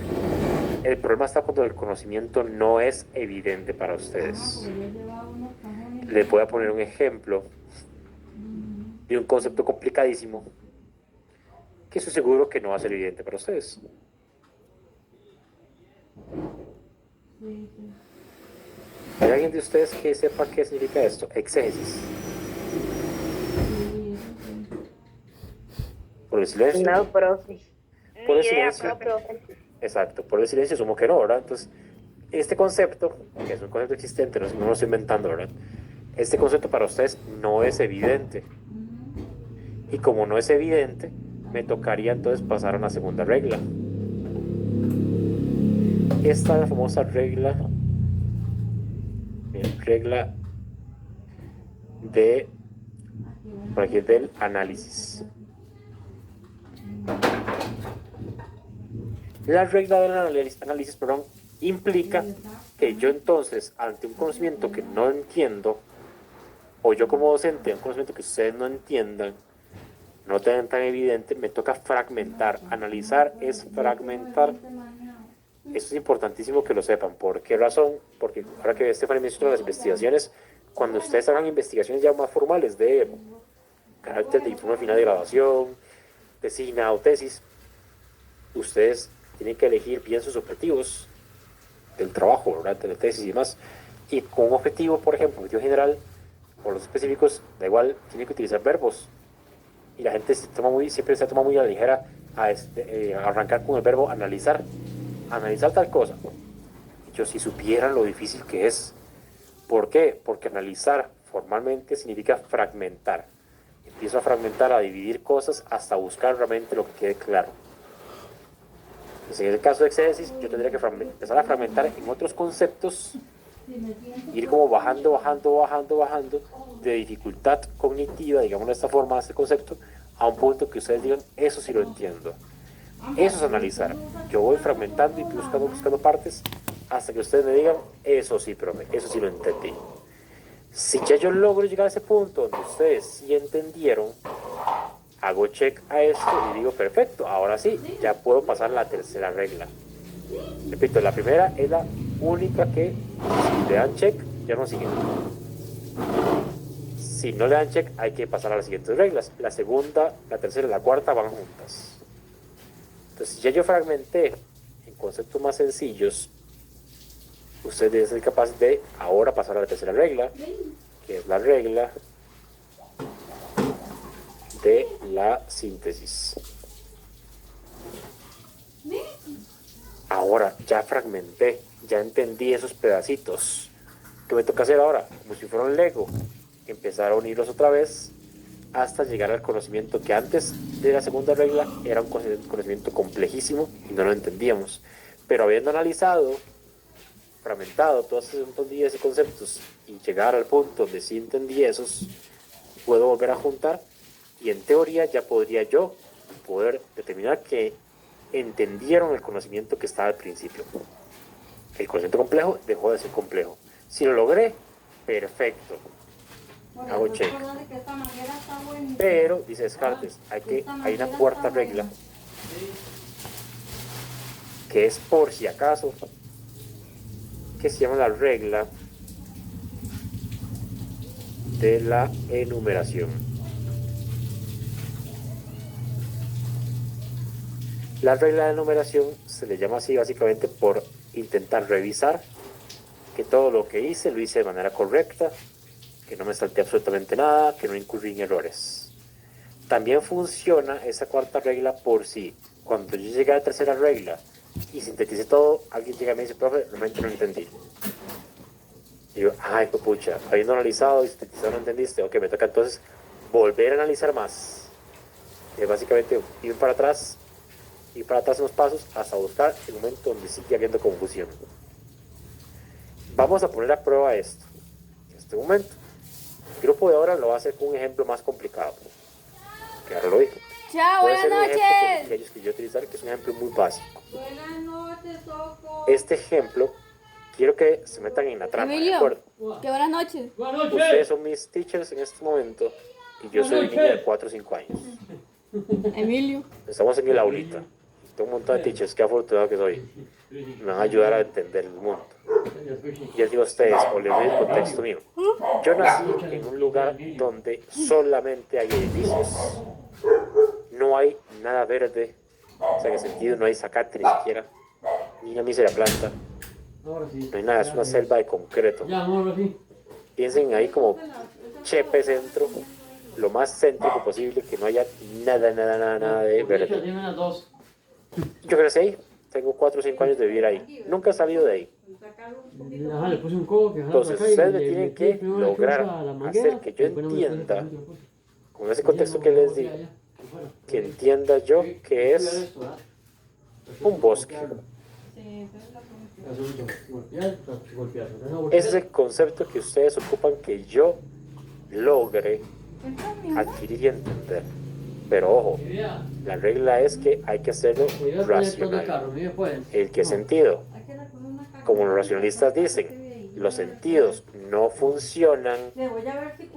El problema está cuando el conocimiento no es evidente para ustedes. Les voy a poner un ejemplo de un concepto complicadísimo que estoy seguro que no va a ser evidente para ustedes. ¿Hay alguien de ustedes que sepa qué significa esto? Exégesis. Por el silencio. No, profe. Por el Ni idea, silencio. profe. Exacto, por el silencio asumo que no, ¿verdad? Entonces, este concepto, que es un concepto existente, no lo estoy inventando, ¿verdad? Este concepto para ustedes no es evidente. Y como no es evidente, me tocaría entonces pasar a una segunda regla. Esta es la famosa regla de, por aquí, del análisis. La regla del análisis, implica que yo entonces, ante un conocimiento que no entiendo, o yo como docente, un conocimiento que ustedes no entiendan, no tengan tan evidente, me toca fragmentar. Analizar es fragmentar. Eso es importantísimo que lo sepan. ¿Por qué razón? Porque ahora que Stephanie menciona las investigaciones, cuando ustedes hagan investigaciones ya más formales de carácter de informe final de graduación, tesina o tesis, ustedes tienen que elegir bien sus objetivos del trabajo, ¿verdad? De la tesis y demás. Y con un objetivo, por ejemplo, objetivo general, o los específicos, da igual, tienen que utilizar verbos. Y la gente siempre se toma muy a la ligera a arrancar con el verbo analizar. Analizar tal cosa. Yo, si supieran lo difícil que es. ¿Por qué? Porque analizar formalmente significa fragmentar. Empiezo a fragmentar, a dividir cosas hasta buscar realmente lo que quede claro. Entonces, en el caso de exégesis, yo tendría que empezar a fragmentar en otros conceptos, ir como bajando de dificultad cognitiva, digamos de esta forma, este concepto, a un punto que ustedes digan, eso sí lo entiendo. Eso es analizar. Yo voy fragmentando y buscando partes hasta que ustedes me digan, eso sí, profe, eso sí lo entendí. Si ya yo logro llegar a ese punto donde ustedes sí entendieron, hago check a esto y digo, perfecto, ahora sí, ya puedo pasar a la tercera regla. Repito, la primera es la única que, si le dan check, ya no siguen. Si no le dan check, hay que pasar a las siguientes reglas. La segunda, la tercera y la cuarta van juntas. Entonces, si ya yo fragmenté en conceptos más sencillos, ustedes deben ser capaces de ahora pasar a la tercera regla, que es la regla de la síntesis. Ahora ya fragmenté, ya entendí esos pedacitos. ¿Qué me toca hacer ahora? Como si fuera un Lego, empezar a unirlos otra vez hasta llegar al conocimiento que antes de la segunda regla era un conocimiento complejísimo y no lo entendíamos. Pero habiendo analizado, fragmentado todos esos montón de ideas y conceptos y llegar al punto donde sí entendí esos, puedo volver a juntar y en teoría ya podría yo poder determinar que entendieron el conocimiento que estaba al principio. El conocimiento complejo dejó de ser complejo. Si lo logré, perfecto. Hago check. Pero, dice Descartes, hay una cuarta regla que es por si acaso, que se llama la regla de la enumeración. La regla de enumeración se le llama así básicamente por intentar revisar que todo lo que hice lo hice de manera correcta, que no me salté absolutamente nada, que no incurrí en errores. También funciona esa cuarta regla por si cuando yo llegué a la tercera regla y sinteticé todo, alguien llega y me dice, profe, realmente no entendí. Y digo, ay, pues pucha, habiendo analizado y sintetizado no entendiste, ok, me toca entonces volver a analizar más. Básicamente ir para atrás unos pasos hasta buscar el momento donde sigue habiendo confusión. Vamos a poner a prueba esto, en este momento. El grupo de ahora lo va a hacer con un ejemplo más complicado, que ahora lo dije. Chao, Puede buenas ser un ejemplo noches. que ellos que yo utilizar, que es un ejemplo muy básico. Buenas noches, Soco. Este ejemplo, quiero que se metan en la trama, ¿de Emilio, acuerdo? que buenas noches. Buenas noches. Ustedes son mis teachers en este momento y yo soy un niño de 4 o 5 años. Emilio. Estamos en el aulita. Tengo un montón de teachers, qué afortunado que soy. Me van a ayudar a entender el mundo. Y les digo a ustedes, o les doy el contexto mío. Yo nací en un lugar donde solamente hay edificios. No hay nada verde. O sea, en el sentido, no hay zacate ni siquiera. Ni una mísera planta. Ahora sí. No hay nada, es una selva de concreto. Ya, ahora sí. Piensen ahí como Chepe Centro, lo más céntrico posible, que no haya nada de verde. Dime las dos. Yo crecí ahí, tengo 4 o 5 años de vivir ahí. Nunca he salido de ahí. Ajá, le puse un codo que Entonces acá y ustedes me le tienen metí que primero la lograr chunga a la manguera, hacer que yo después no me entienda, puse el puse. con ese contexto que les digo, que entienda yo que es un bosque. Ese es el concepto que ustedes ocupan que yo logre adquirir y entender. Pero ojo, la regla es que hay que hacerlo racional. ¿El qué sentido? Como los racionalistas dicen, los sentidos no funcionan,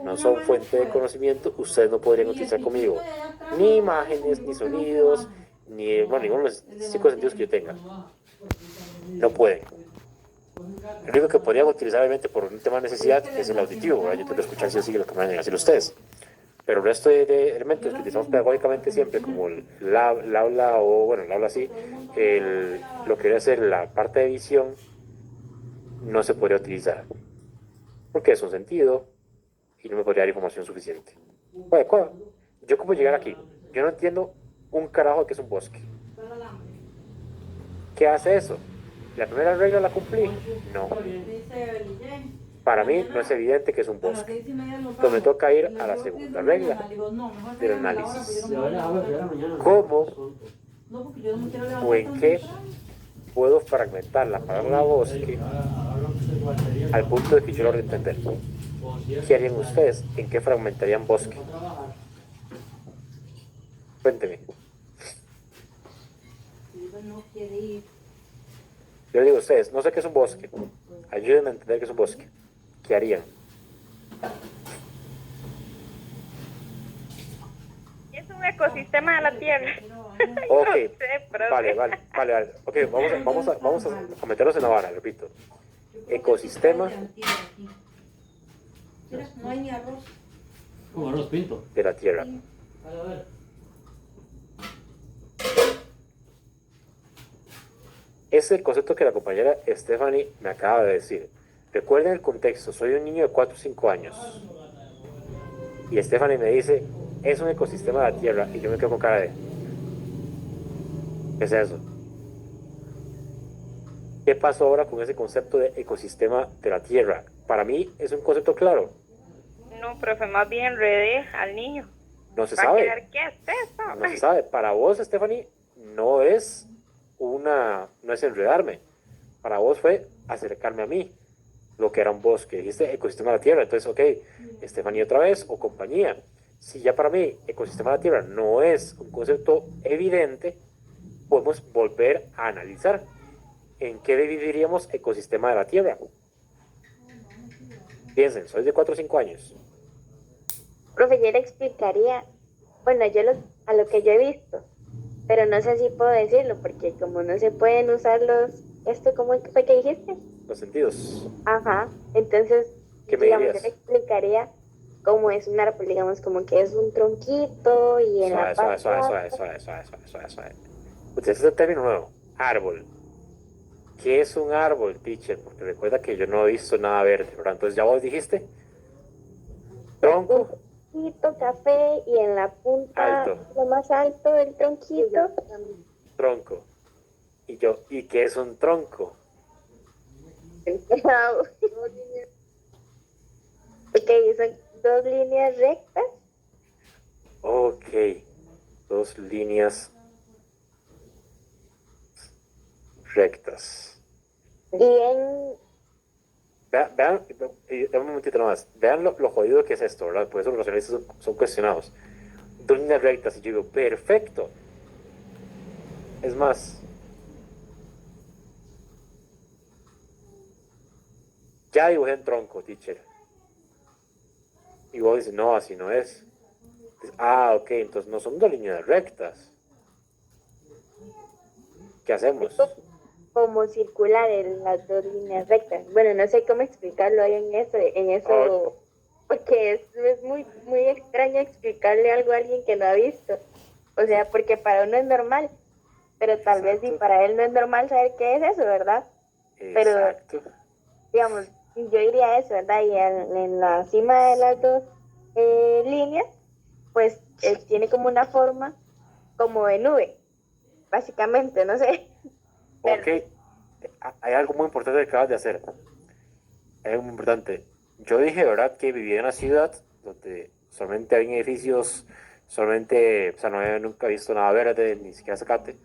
no son fuente de conocimiento, ustedes no podrían utilizar conmigo ni imágenes, ni sonidos, ni ninguno de los 5 sentidos que yo tenga. No pueden. Lo único que podrían utilizar, obviamente, por un tema de necesidad es el auditivo, ¿verdad? Yo tengo que escuchar si o sí lo que me van a decir ustedes. Pero el resto de elementos que utilizamos pedagógicamente siempre, como el aula o, bueno, el aula sí, lo que debería ser la parte de visión, no se podría utilizar. Porque es un sentido y no me podría dar información suficiente. Oye, ¿yo cómo llegar aquí? Yo no entiendo un carajo de que es un bosque. ¿Qué hace eso? ¿La primera regla la cumplí? No. Para mí no es evidente que es un bosque. Entonces me toca ir a la segunda regla del análisis. ¿Cómo o en qué puedo fragmentar la palabra bosque al punto de que yo lo logre entender? ¿Qué harían ustedes? ¿En qué fragmentarían bosque? Cuénteme. Yo le digo a ustedes, no sé qué es un bosque. Ayúdenme a entender qué es un bosque. ¿Qué harían? Es un ecosistema de la Tierra. Ok, No sé, pero vale. Ok, vamos a meternos en la vara, repito. Ecosistema No hay ni arroz. Como arroz pinto. de la Tierra. A ver. Ese concepto que la compañera Stephanie me acaba de decir. Recuerden el contexto, soy un niño de 4 o 5 años. Y Stephanie me dice, es un ecosistema de la Tierra. Y yo me quedo con cara de... ¿Qué es eso? ¿Qué pasó ahora con ese concepto de ecosistema de la Tierra? Para mí es un concepto claro. no, profe, más bien enredé al niño. No se Va a sabe. quedar, ¿qué es eso? No se sabe. Para vos, Stephanie, no es enredarme. Para vos fue acercarme a mí, lo que era un bosque. Dijiste ecosistema de la Tierra. Entonces, ok, Stephanie otra vez o compañía. Si ya para mí ecosistema de la Tierra no es un concepto evidente, podemos volver a analizar en qué dividiríamos ecosistema de la Tierra. Piensen, soy de 4 o 5 años. Profe, yo le explicaría, bueno, a lo que yo he visto, pero no sé si puedo decirlo, porque como no se pueden usar ¿cómo fue que dijiste? Los sentidos. Ajá, entonces, ¿Qué me digamos, yo dirías? le explicaría cómo es un árbol, digamos, como que es un tronquito y en la parte Suave. Utiliza el término nuevo, árbol. ¿Qué es un árbol, teacher? Porque recuerda que yo no he visto nada verde, ¿verdad? Entonces ya vos dijiste, tronco, un tronquito café y en la punta, Alto. lo más alto del tronquito, tronco. Y yo, ¿y qué es un tronco? ok, son 2 líneas rectas. Ok, 2 líneas rectas. Y en Vean, un momentito nomás. Vean lo jodido que es esto, ¿verdad? Por eso los racionalistas son cuestionados. 2 líneas rectas. Y yo digo, perfecto. Es más, ya dibujé un tronco, teacher. Y vos dices, no, así no es. Dices, ok, entonces no son 2 líneas rectas. ¿Qué hacemos? como circulares las 2 líneas rectas. Bueno, no sé cómo explicarlo ahí en eso, porque es muy, muy extraño explicarle algo a alguien que no ha visto. O sea, porque para uno es normal, pero tal vez si para él no es normal saber qué es eso, ¿verdad? Exacto. Pero, digamos, yo diría eso, ¿verdad? Y en la cima de las 2 líneas, pues tiene como una forma como de nube, básicamente, no sé. Ok, hay algo muy importante que acabas de hacer. Hay algo muy importante. Yo dije, ¿verdad?, que vivía en una ciudad donde solamente había edificios, solamente, o sea, no había nunca visto nada verde, ni siquiera zacate,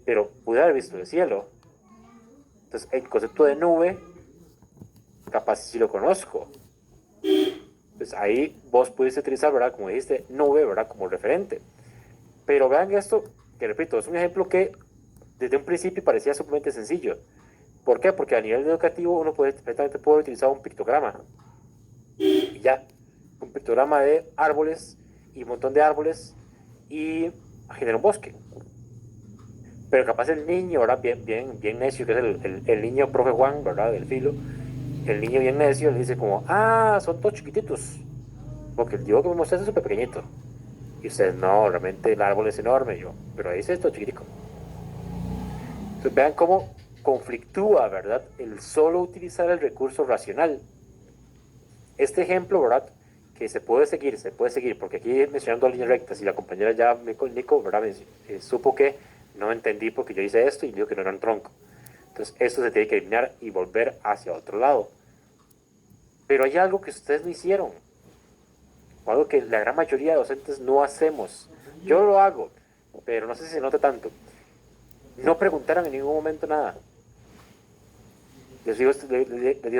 pero pude haber visto el cielo. Entonces, el concepto de nube, capaz sí lo conozco. Pues ahí vos pudiste utilizar, ¿verdad?, como dijiste, nube, ¿verdad?, como referente. Pero vean esto, que repito, es un ejemplo que desde un principio parecía sumamente sencillo. ¿Por qué? Porque a nivel educativo uno perfectamente puede utilizar un pictograma. Y ya, un pictograma de árboles y un montón de árboles y genera un bosque. Pero capaz el niño, ¿verdad?, bien necio, que es el niño profe Juan, ¿verdad?, del filo. El niño bien necio le dice como, son todos chiquititos. porque el dibujo que me mostraste es súper pequeñito. Y ustedes, no, realmente el árbol es enorme. Yo, pero ahí es esto chiquitico. Entonces vean cómo conflictúa, ¿verdad? El solo utilizar el recurso racional. Este ejemplo, ¿verdad? Que se puede seguir, porque aquí mencionando líneas rectas y la compañera ya, Nico, ¿verdad? Supo que no entendí porque yo hice esto y dijo que no era un tronco. Entonces esto se tiene que eliminar y volver hacia otro lado. Pero hay algo que ustedes no hicieron, o algo que la gran mayoría de docentes no hacemos. Yo lo hago, pero no sé si se nota tanto. No preguntaron en ningún momento nada. Les digo a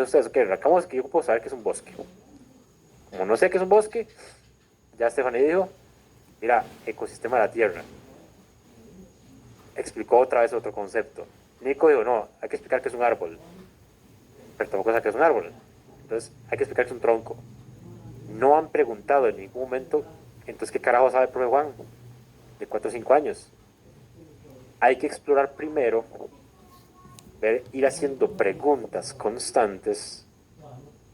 ustedes, ok, acabamos que yo puedo saber que es un bosque. Como no sé qué es un bosque, ya Stephanie dijo, mira, ecosistema de la Tierra. Explicó otra vez otro concepto. Nico dijo, no, hay que explicar que es un árbol. Pero tampoco sabe que es un árbol. Entonces, hay que explicar que es un tronco. No han preguntado en ningún momento, entonces, ¿qué carajo sabe el profe Juan? De 4 o 5 años. Hay que explorar primero, ir haciendo preguntas constantes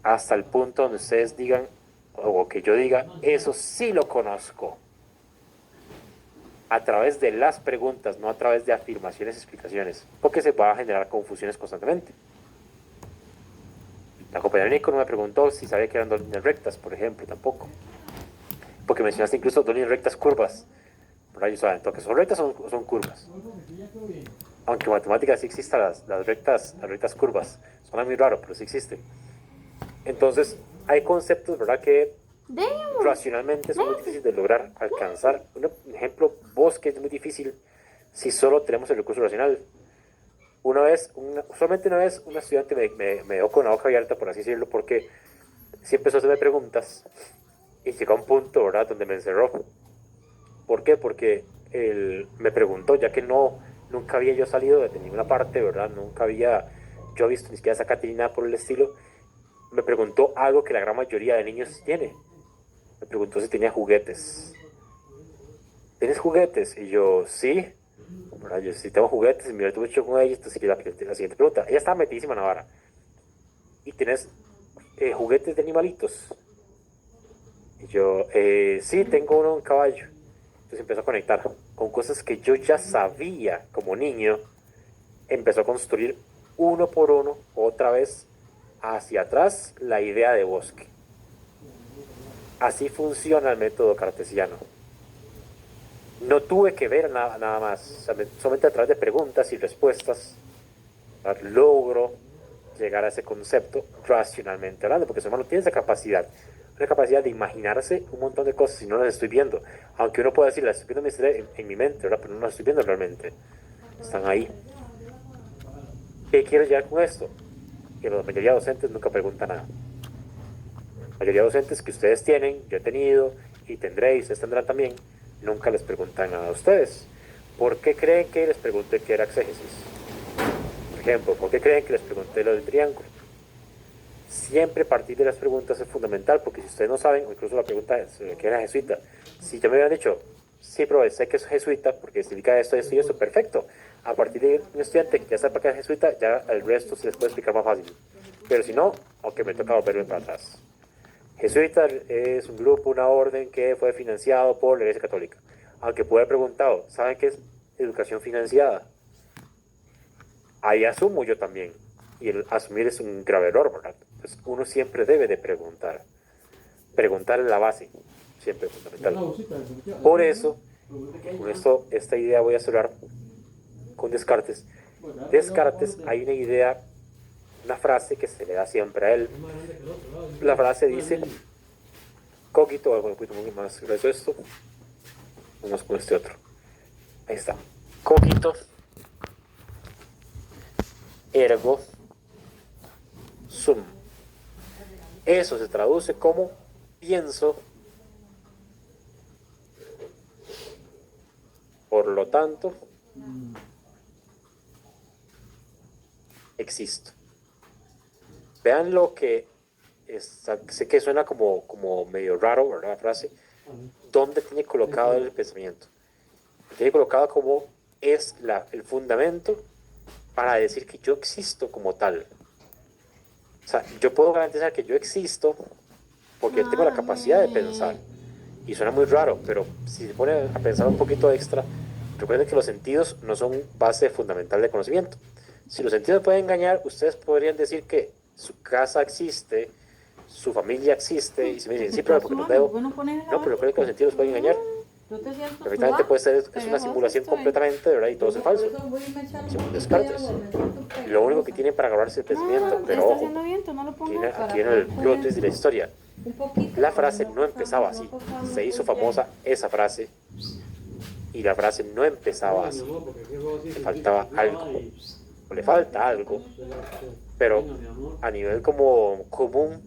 hasta el punto donde ustedes digan, o que yo diga, eso sí lo conozco. A través de las preguntas, no a través de afirmaciones y explicaciones, porque se va a generar confusiones constantemente. La compañera Nico no me preguntó si sabía que eran dos líneas rectas, por ejemplo, tampoco. Porque mencionaste incluso dos líneas rectas curvas. Por ahí saben, entonces son rectas o son curvas. Aunque en matemáticas sí existen las rectas curvas. Suena muy raro, pero sí existen. Entonces, hay conceptos, ¿verdad?, que racionalmente es muy difícil de lograr alcanzar. Un ejemplo, bosque es muy difícil si solo tenemos el recurso racional. Solamente una vez, una estudiante me dejó con la hoja abierta, por así decirlo, porque sí empezó a hacerme preguntas y llegó a un punto, ¿verdad?, donde me encerró. ¿Por qué? Porque él me preguntó, ya que nunca había yo salido de ninguna parte, ¿verdad? Nunca había yo visto ni siquiera esa Caterina por el estilo. Me preguntó algo que la gran mayoría de niños tiene. Me preguntó si tenía juguetes. ¿Tienes juguetes? Y yo, sí. ¿Verdad? Yo, si tengo juguetes, y me lo tuve hecho con ellos, entonces la siguiente pregunta. Ella estaba metidísima en la vara. ¿Y tienes juguetes de animalitos? Y yo, sí, tengo un caballo. Entonces empezó a conectar con cosas que yo ya sabía como niño. Empezó a construir uno por uno, otra vez, hacia atrás, la idea de bosque. Así funciona el método cartesiano. No tuve que ver nada más, o sea, solamente a través de preguntas y respuestas logro llegar a ese concepto racionalmente hablando, porque su hermano tiene esa capacidad, una capacidad de imaginarse un montón de cosas y no las estoy viendo, aunque uno pueda decir, las estoy viendo en mi mente, ¿verdad? Pero no las estoy viendo realmente, están ahí. ¿Qué quiero llegar con esto? Que la mayoría de docentes nunca preguntan nada. La mayoría de docentes que ustedes tienen, yo he tenido y tendré y ustedes tendrán también, nunca les preguntan nada a ustedes. ¿Por qué creen que les pregunté qué era exégesis? Por ejemplo, ¿por qué creen que les pregunté lo del triángulo? Siempre partir de las preguntas es fundamental, porque si ustedes no saben, o incluso la pregunta es ¿qué era jesuita? Si ya me hubieran dicho, sí, pero sé que es jesuita porque significa esto, esto y eso, perfecto. A partir de un estudiante que ya sepa que es jesuita, ya el resto se les puede explicar más fácil. Pero si no, aunque me toca volverme para atrás. Jesuita es un grupo, una orden que fue financiado por la Iglesia Católica. Aunque puede haber preguntado, ¿saben qué es educación financiada? Ahí asumo yo también. Y el asumir es un grave error, ¿verdad? Entonces uno siempre debe de preguntar. Preguntar es la base, siempre es fundamental. Por eso, con esta idea voy a cerrar con Descartes. Descartes, hay una idea, una frase que se le da siempre a él. La frase dice, cogito, algo un poquito más grueso esto. Vamos con este otro. Ahí está. Cogito, ergo, sum. Eso se traduce como pienso, por lo tanto, existo. Vean lo que sé que suena como medio raro, ¿verdad? La frase. ¿Dónde tiene colocado el pensamiento? Tiene colocado como es el fundamento para decir que yo existo como tal. O sea, yo puedo garantizar que yo existo porque tengo la capacidad de pensar. Y suena muy raro, pero si se pone a pensar un poquito extra, recuerden que los sentidos no son base fundamental de conocimiento. Si los sentidos pueden engañar, ustedes podrían decir que su casa existe, su familia existe, y si me dicen, sí, pero porque los veo. No, pero recuerden que los sentidos pueden engañar. Perfectamente puede ser, es una simulación completamente, ¿verdad? Y todo es falso, según Descartes. Y lo único que tienen para agarrarse el pensamiento, pero está ojo, haciendo viento, no lo pongas. aquí en el plot twist de la historia, la frase no empezaba así. Se hizo famosa esa frase y la frase no empezaba así. Le faltaba algo, o le falta algo, pero a nivel como común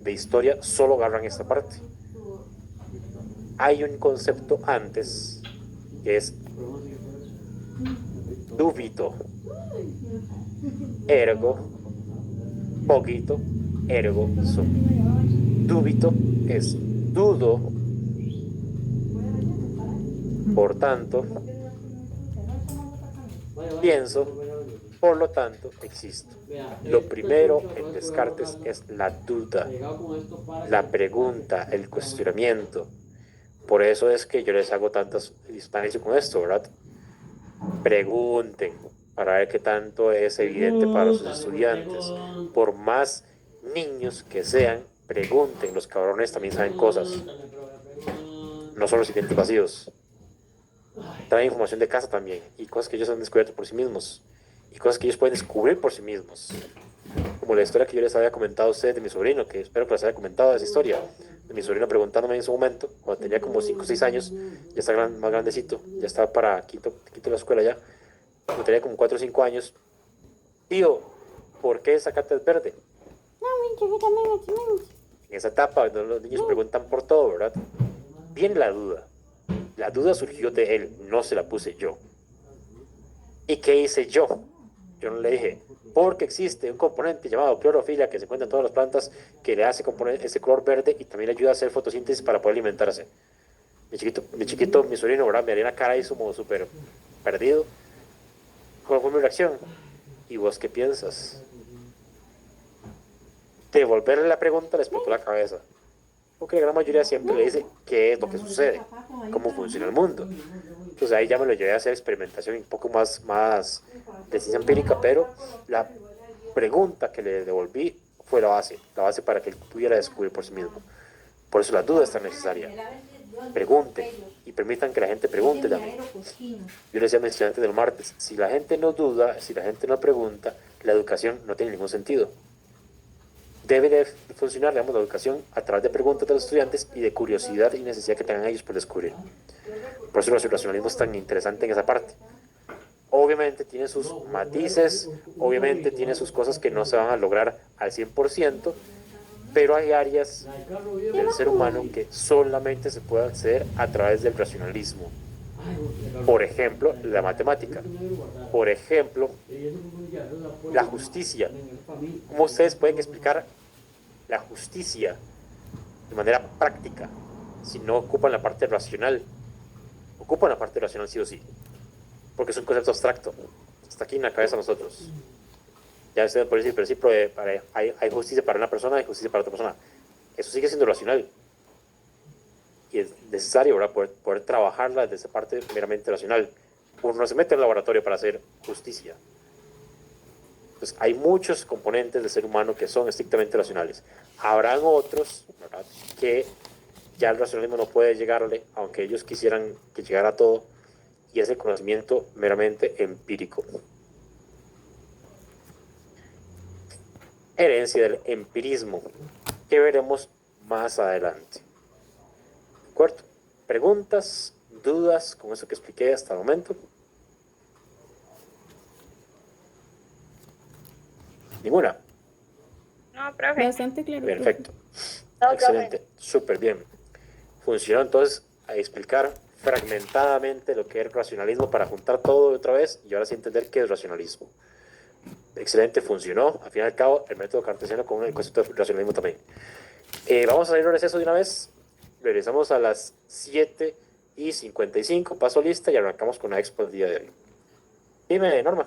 de historia solo agarran esta parte. Hay un concepto antes que es dubito, ergo, poquito, ergo sum. Dubito es dudo, por tanto, pienso, por lo tanto, existo. Lo primero en Descartes es la duda, la pregunta, el cuestionamiento. Por eso es que yo les hago tantas distancias con esto, ¿verdad? Pregunten para ver qué tanto es evidente para sus estudiantes. Por más niños que sean, pregunten. Los cabrones también saben cosas. No son los siguientes vacíos. Traen información de casa también. Y cosas que ellos han descubierto por sí mismos. Y cosas que ellos pueden descubrir por sí mismos. Como la historia que yo les había comentado a ustedes de mi sobrino, que espero que les haya comentado esa historia. De mi sobrino preguntándome en su momento, cuando tenía como 5 o 6 años, ya está más grandecito, ya estaba para quinto de la escuela ya, cuando tenía como 4 o 5 años, tío, ¿por qué esa carta es verde? En esa etapa donde los niños preguntan por todo, ¿verdad? Viene la duda surgió de él, no se la puse yo. ¿Y qué hice yo? Yo no le dije, porque existe un componente llamado clorofila que se encuentra en todas las plantas que le hace ese color verde y también le ayuda a hacer fotosíntesis para poder alimentarse. Mi chiquito, mi sobrino, ¿verdad? Me haría una cara ahí como súper perdido. ¿Cuál fue mi reacción? ¿Y vos qué piensas? Devolverle la pregunta le explotó la cabeza. Porque la gran mayoría siempre le dice qué es lo que sucede, cómo funciona el mundo. Entonces ahí ya me lo llevé a hacer experimentación un poco más de ciencia empírica, pero la pregunta que le devolví fue la base para que él pudiera descubrir por sí mismo. Por eso la duda es tan necesaria. Pregunten y permitan que la gente pregunte también. Yo le decía a mis estudiantes del martes, si la gente no duda, si la gente no pregunta, la educación no tiene ningún sentido. Debe de funcionar, digamos, la educación a través de preguntas de los estudiantes y de curiosidad y necesidad que tengan ellos por descubrir. Por eso el racionalismo es tan interesante en esa parte. Obviamente tiene sus matices, obviamente tiene sus cosas que no se van a lograr al 100%, pero hay áreas del ser humano que solamente se puede acceder a través del racionalismo. Por ejemplo, la matemática. Por ejemplo, la justicia. ¿Cómo ustedes pueden explicar la justicia de manera práctica si no ocupan la parte racional? Ocupan la parte racional sí o sí, porque es un concepto abstracto. Está aquí en la cabeza de nosotros. Ya ustedes pueden decir, pero sí, hay justicia para una persona, hay justicia para otra persona. Eso sigue siendo racional. Y es necesario, ¿verdad? Poder trabajarla desde esa parte meramente racional. Uno no se mete en el laboratorio para hacer justicia. Entonces, hay muchos componentes del ser humano que son estrictamente racionales. Habrán otros, ¿verdad?, que ya el racionalismo no puede llegarle, aunque ellos quisieran que llegara a todo, y es el conocimiento meramente empírico. Herencia del empirismo, que veremos más adelante. ¿De acuerdo? ¿Preguntas, dudas con eso que expliqué hasta el momento? ¿Ninguna? No, profe. Bastante claro. Perfecto. No, Excelente. Súper bien. Funcionó entonces a explicar fragmentadamente lo que es racionalismo para juntar todo otra vez y ahora sí entender qué es racionalismo. Excelente, funcionó. Al fin y al cabo, el método cartesiano con el concepto de racionalismo también. Vamos a salir al receso de una vez. Regresamos a las 7:55. Paso lista y arrancamos con la expo del día de hoy. Dime, Norma.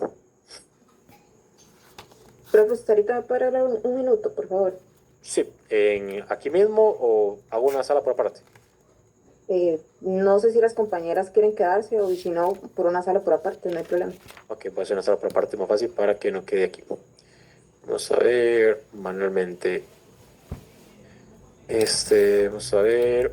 Profesor, ahorita me puede hablar un minuto, por favor. Sí, aquí mismo o hago una sala por aparte. No sé si las compañeras quieren quedarse o si no, por una sala por aparte, no hay problema. Ok, voy a hacer una sala por aparte más fácil para que no quede aquí. Vamos a ver manualmente. Vamos a ver.